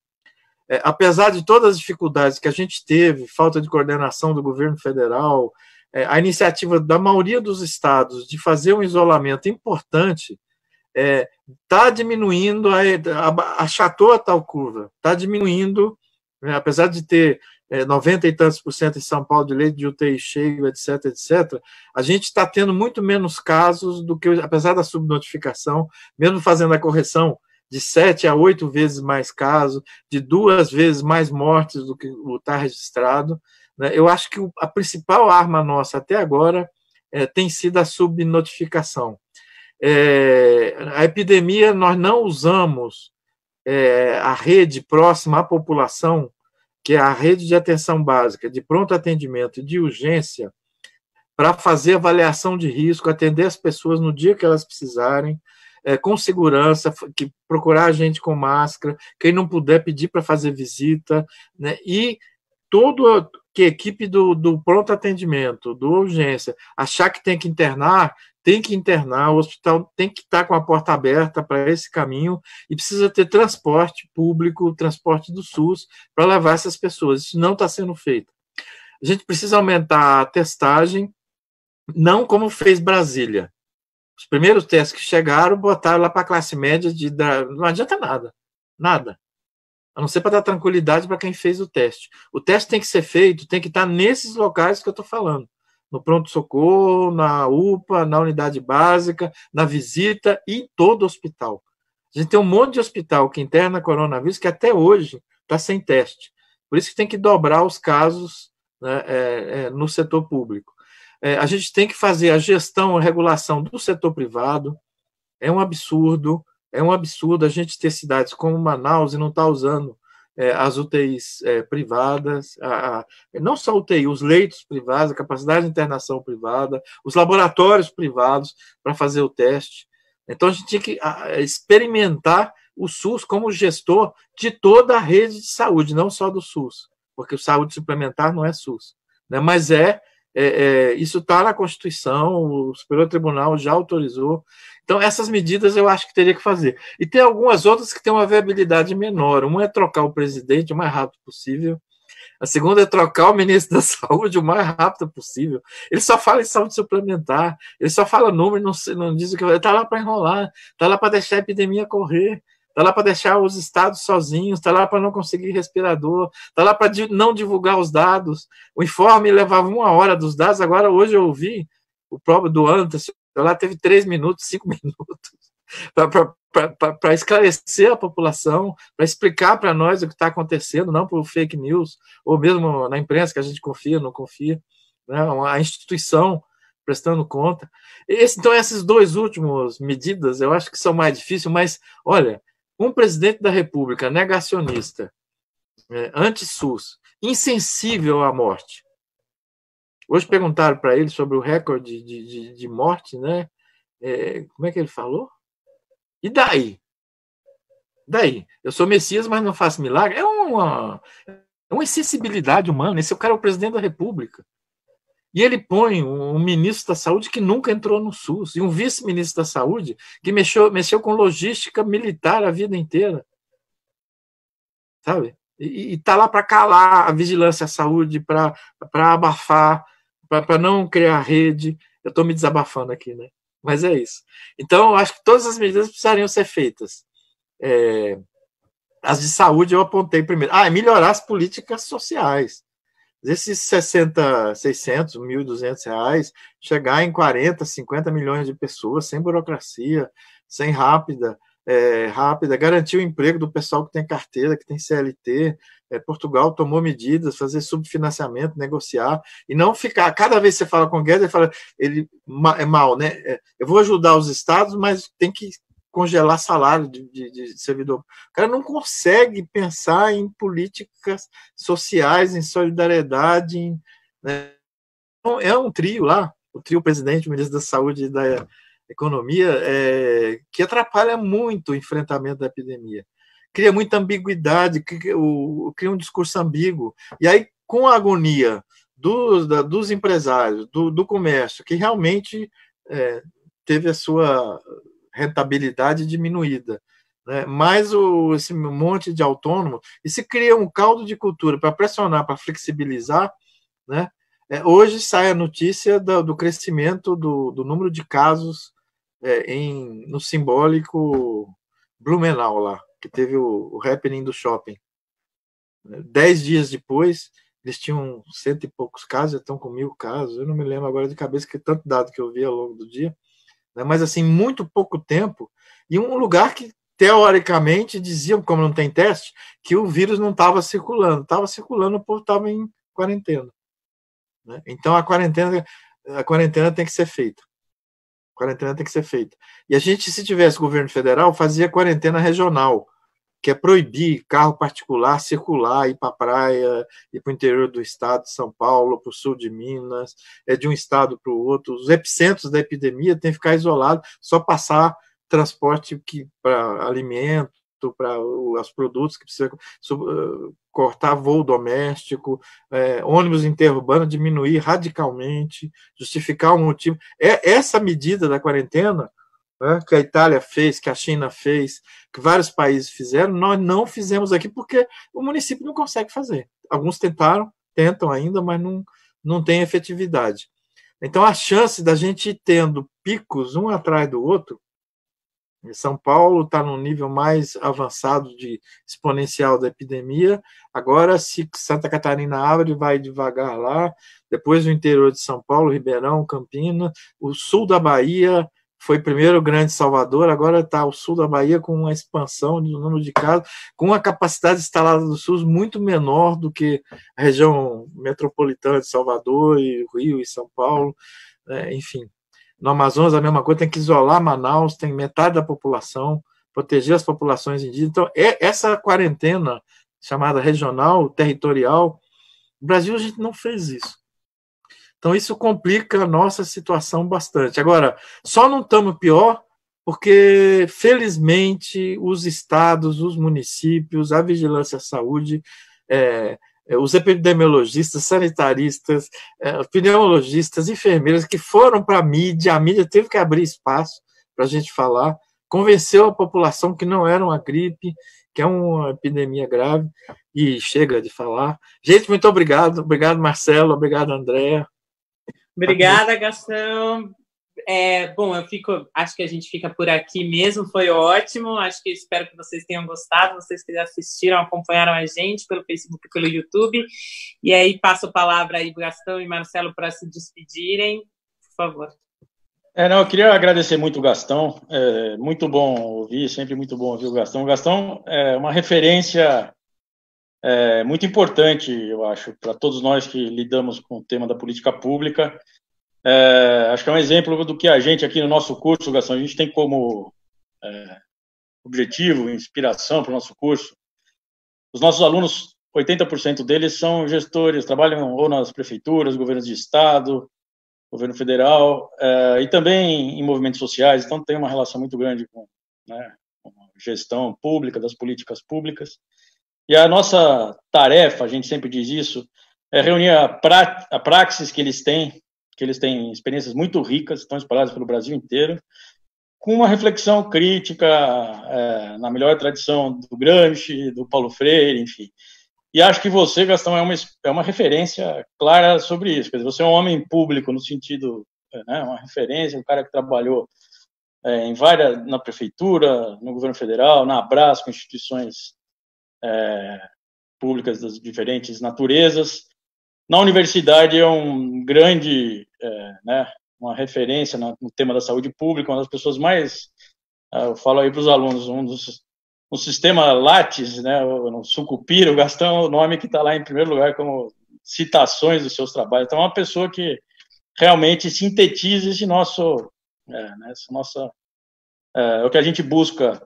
Apesar de todas as dificuldades que a gente teve, falta de coordenação do governo federal, a iniciativa da maioria dos estados de fazer um isolamento importante está diminuindo, achatou a tal curva, está diminuindo, né, apesar de ter 90 e tantos por cento em São Paulo de leito de UTI cheio, etc., etc., a gente está tendo muito menos casos do que, apesar da subnotificação, mesmo fazendo a correção de 7 a 8 vezes mais casos, de 2 vezes mais mortes do que está registrado, né? Eu acho que a principal arma nossa até agora tem sido a subnotificação. A epidemia, nós não usamos a rede próxima à população, que é a rede de atenção básica, de pronto atendimento e de urgência, para fazer avaliação de risco, atender as pessoas no dia que elas precisarem, com segurança, procurar a gente com máscara, quem não puder pedir para fazer visita, né? E toda a equipe do pronto atendimento, do urgência, achar que tem que internar, o hospital tem que estar com a porta aberta para esse caminho e precisa ter transporte público, transporte do SUS, para levar essas pessoas. Isso não está sendo feito. A gente precisa aumentar a testagem, não como fez Brasília. Os primeiros testes que chegaram, botaram lá para a classe média, não adianta nada. A não ser para dar tranquilidade para quem fez o teste. O teste tem que ser feito, tem que estar nesses locais que eu estou falando. No pronto-socorro, na UPA, na unidade básica, na visita e em todo o hospital. A gente tem um monte de hospital que interna coronavírus que até hoje está sem teste. Por isso que tem que dobrar os casos, né, no setor público. A gente tem que fazer a gestão, a regulação do setor privado. É um absurdo a gente ter cidades como Manaus e não estar usando as UTIs privadas, não só UTI, os leitos privados, a capacidade de internação privada, os laboratórios privados para fazer o teste. Então, a gente tinha que experimentar o SUS como gestor de toda a rede de saúde, não só do SUS, porque o saúde suplementar não é SUS, né? Mas isso está na Constituição, o Superior Tribunal já autorizou. Então, essas medidas eu acho que teria que fazer. E tem algumas outras que têm uma viabilidade menor. Uma é trocar o presidente o mais rápido possível. A segunda é trocar o ministro da Saúde o mais rápido possível. Ele só fala em saúde suplementar, ele só fala número, não diz o que vai. Está lá para enrolar, está lá para deixar a epidemia correr, está lá para deixar os estados sozinhos, está lá para não conseguir respirador, está lá para não divulgar os dados. O informe levava 1 hora dos dados, agora hoje eu ouvi o próprio do Anderson, lá teve 3 minutos, 5 minutos, para esclarecer a população, para explicar para nós o que está acontecendo, não por fake news, ou mesmo na imprensa que a gente confia, não confia, né? A instituição prestando conta. Então, essas 2 últimas medidas, eu acho que são mais difíceis, mas, olha, um presidente da República negacionista, anti-SUS, insensível à morte. Hoje perguntaram para ele sobre o recorde de morte, né? Como é que ele falou? E daí? Eu sou Messias, mas não faço milagre. É uma insensibilidade humana. Esse cara é o presidente da República. E ele põe um ministro da Saúde que nunca entrou no SUS, e um vice-ministro da Saúde que mexeu com logística militar a vida inteira. Sabe? E está lá para calar a vigilância à saúde, para abafar, para não criar rede. Eu estou me desabafando aqui, né? Mas é isso. Então, eu acho que todas as medidas precisariam ser feitas. As de saúde eu apontei primeiro. Melhorar as políticas sociais. Esses 600, R$ 1.200, chegar em 40, 50 milhões de pessoas, sem burocracia, sem rápida, garantir o emprego do pessoal que tem carteira, que tem CLT. Portugal tomou medidas, fazer subfinanciamento, negociar, e não ficar, cada vez que você fala com o Guedes, ele fala, é mal, né? Eu vou ajudar os estados, mas tem que congelar salário de servidor. O cara não consegue pensar em políticas sociais, em solidariedade, né? Então, é um trio lá, o trio presidente, o ministro da Saúde e da Economia, que atrapalha muito o enfrentamento da epidemia. Cria muita ambiguidade, cria um discurso ambíguo. E aí, com a agonia dos empresários, do comércio, que realmente teve a sua rentabilidade diminuída, né? Mais esse monte de autônomo, e se cria um caldo de cultura para pressionar, para flexibilizar, né? Hoje sai a notícia do crescimento do número de casos no simbólico Blumenau lá, que teve o happening do shopping. 10 dias depois, eles tinham 100 e poucos casos, já estão com 1.000 casos, eu não me lembro agora de cabeça, que é tanto dado que eu vi ao longo do dia, né? Mas assim, muito pouco tempo, e um lugar que teoricamente diziam, como não tem teste, que o vírus não estava circulando, o povo estava em quarentena, né? Então a quarentena tem que ser feita. E a gente, se tivesse governo federal, fazia quarentena regional, que é proibir carro particular circular, ir para a praia, ir para o interior do estado de São Paulo, para o sul de Minas, de um estado para o outro. Os epicentros da epidemia têm que ficar isolados, só passar transporte para alimento, para os produtos que precisa cortar voo doméstico, ônibus interurbano diminuir radicalmente, justificar um motivo. Essa medida da quarentena, né, que a Itália fez, que a China fez, que vários países fizeram, nós não fizemos aqui porque o município não consegue fazer. Alguns tentam ainda, mas não tem efetividade. Então, a chance da gente ir tendo picos um atrás do outro, São Paulo está no nível mais avançado de exponencial da epidemia. Agora, se Santa Catarina abre, vai devagar lá. Depois o interior de São Paulo, Ribeirão, Campinas. O sul da Bahia foi primeiro o grande Salvador, agora está o sul da Bahia com uma expansão do número de casos, com uma capacidade instalada do SUS muito menor do que a região metropolitana de Salvador, e Rio e São Paulo, enfim. No Amazonas, a mesma coisa, tem que isolar Manaus, tem metade da população, proteger as populações indígenas. Então, essa quarentena chamada regional, territorial, no Brasil a gente não fez isso. Então, isso complica a nossa situação bastante. Agora, só não estamos pior porque, felizmente, os estados, os municípios, a vigilância à saúde, os epidemiologistas, sanitaristas, pneumologistas, enfermeiras que foram para a mídia teve que abrir espaço para a gente falar, convenceu a população que não era uma gripe, que é uma epidemia grave, e chega de falar. Gente, muito obrigado. Obrigado, Marcelo. Obrigado, Andréa. Obrigada, Gastão. Bom, acho que a gente fica por aqui mesmo, foi ótimo, espero que vocês tenham gostado, vocês que assistiram, acompanharam a gente pelo Facebook e pelo YouTube, e aí passo a palavra aí, Gastão e Marcelo, para se despedirem, por favor. Eu queria agradecer muito o Gastão, muito bom ouvir, sempre muito bom ouvir o Gastão. O Gastão é uma referência muito importante, eu acho, para todos nós que lidamos com o tema da política pública. Acho que é um exemplo do que a gente aqui no nosso curso, Gastão, a gente tem como objetivo, inspiração para o nosso curso. Os nossos alunos, 80% deles são gestores, trabalham ou nas prefeituras, governos de estado, governo federal, e também em movimentos sociais, então tem uma relação muito grande com a gestão pública, das políticas públicas. E a nossa tarefa, a gente sempre diz isso, é reunir a praxis que eles têm experiências muito ricas, estão espalhadas pelo Brasil inteiro, com uma reflexão crítica, na melhor tradição do Gramsci, do Paulo Freire, enfim. E acho que você, Gastão, é uma referência clara sobre isso. Quer dizer, você é um homem público no sentido, uma referência, um cara que trabalhou na prefeitura, no governo federal, na Abras, com instituições públicas das diferentes naturezas. Na universidade é um grande, uma referência no tema da saúde pública, uma das pessoas mais, eu falo aí para os alunos, no sistema Lattes, no Sucupira, o Gastão é o nome que está lá em primeiro lugar como citações dos seus trabalhos. Então, é uma pessoa que realmente sintetiza esse o que a gente busca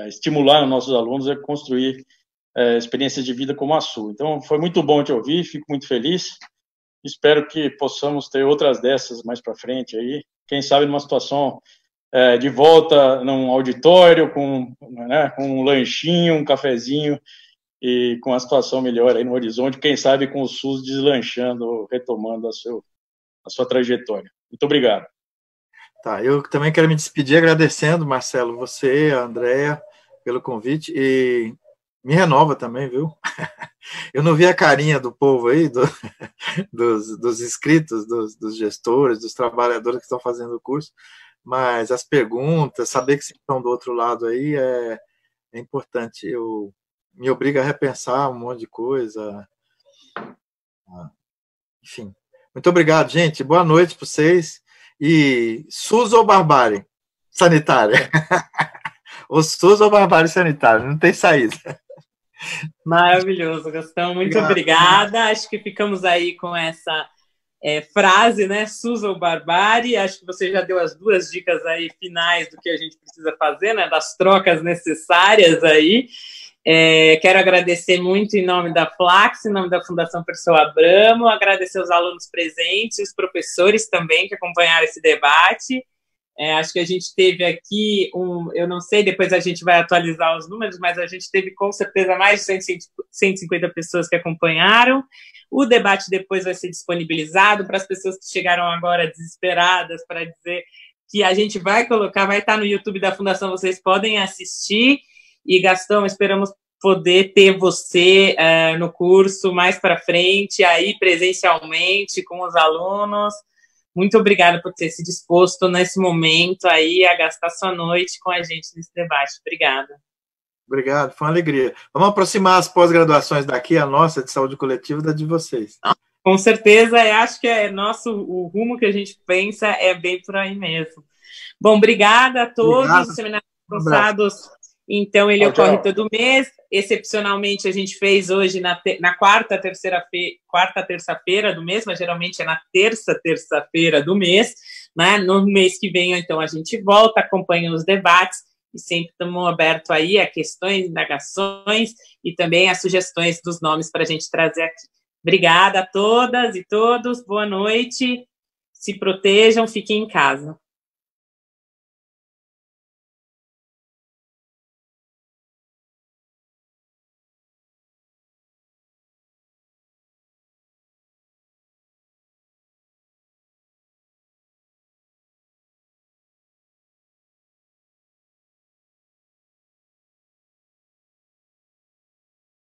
estimular nos nossos alunos é construir experiências de vida como a sua. Então, foi muito bom te ouvir, fico muito feliz. Espero que possamos ter outras dessas mais para frente aí. Quem sabe numa situação de volta num auditório com um lanchinho, um cafezinho e com a situação melhor aí no horizonte. Quem sabe com o SUS deslanchando, retomando a sua trajetória. Muito obrigado. Tá, eu também quero me despedir agradecendo, Marcelo, você, a Andréa, pelo convite, e Me renova também, viu? Eu não vi a carinha do povo aí, dos inscritos, dos gestores, dos trabalhadores que estão fazendo o curso, mas as perguntas, saber que vocês estão do outro lado aí é importante. Me obriga a repensar um monte de coisa. Enfim. Muito obrigado, gente. Boa noite para vocês. E SUS ou barbárie sanitária? Ou SUS ou barbárie sanitária? Não tem saída. Maravilhoso, Gastão. Muito obrigada. Acho que ficamos aí com essa frase, né? SUS ou barbárie. Acho que você já deu as 2 dicas aí finais do que a gente precisa fazer, né? Das trocas necessárias aí. Quero agradecer muito em nome da Flax, em nome da Fundação Perseu Abramo, agradecer os alunos presentes, os professores também que acompanharam esse debate. Acho que a gente teve aqui eu não sei, depois a gente vai atualizar os números, mas a gente teve com certeza mais de 150 pessoas que acompanharam. O debate depois vai ser disponibilizado para as pessoas que chegaram agora desesperadas para dizer que a gente vai colocar, vai estar no YouTube da Fundação, vocês podem assistir. E, Gastão, esperamos poder ter você no curso mais para frente, aí presencialmente com os alunos. Muito obrigada por ter se disposto nesse momento aí a gastar sua noite com a gente nesse debate. Obrigada. Obrigado, foi uma alegria. Vamos aproximar as pós-graduações daqui, a nossa de saúde coletiva, da de vocês. Com certeza, acho que o rumo que a gente pensa é bem por aí mesmo. Bom, obrigada a todos. Os seminários avançados, então, ele ocorre todo mês. Excepcionalmente, a gente fez hoje na quarta terça-feira do mês, mas geralmente é na terça-feira do mês, né? No mês que vem, então, a gente volta, acompanha os debates e sempre estamos abertos aí a questões, indagações e também as sugestões dos nomes para a gente trazer aqui. Obrigada a todas e todos, boa noite, se protejam, fiquem em casa.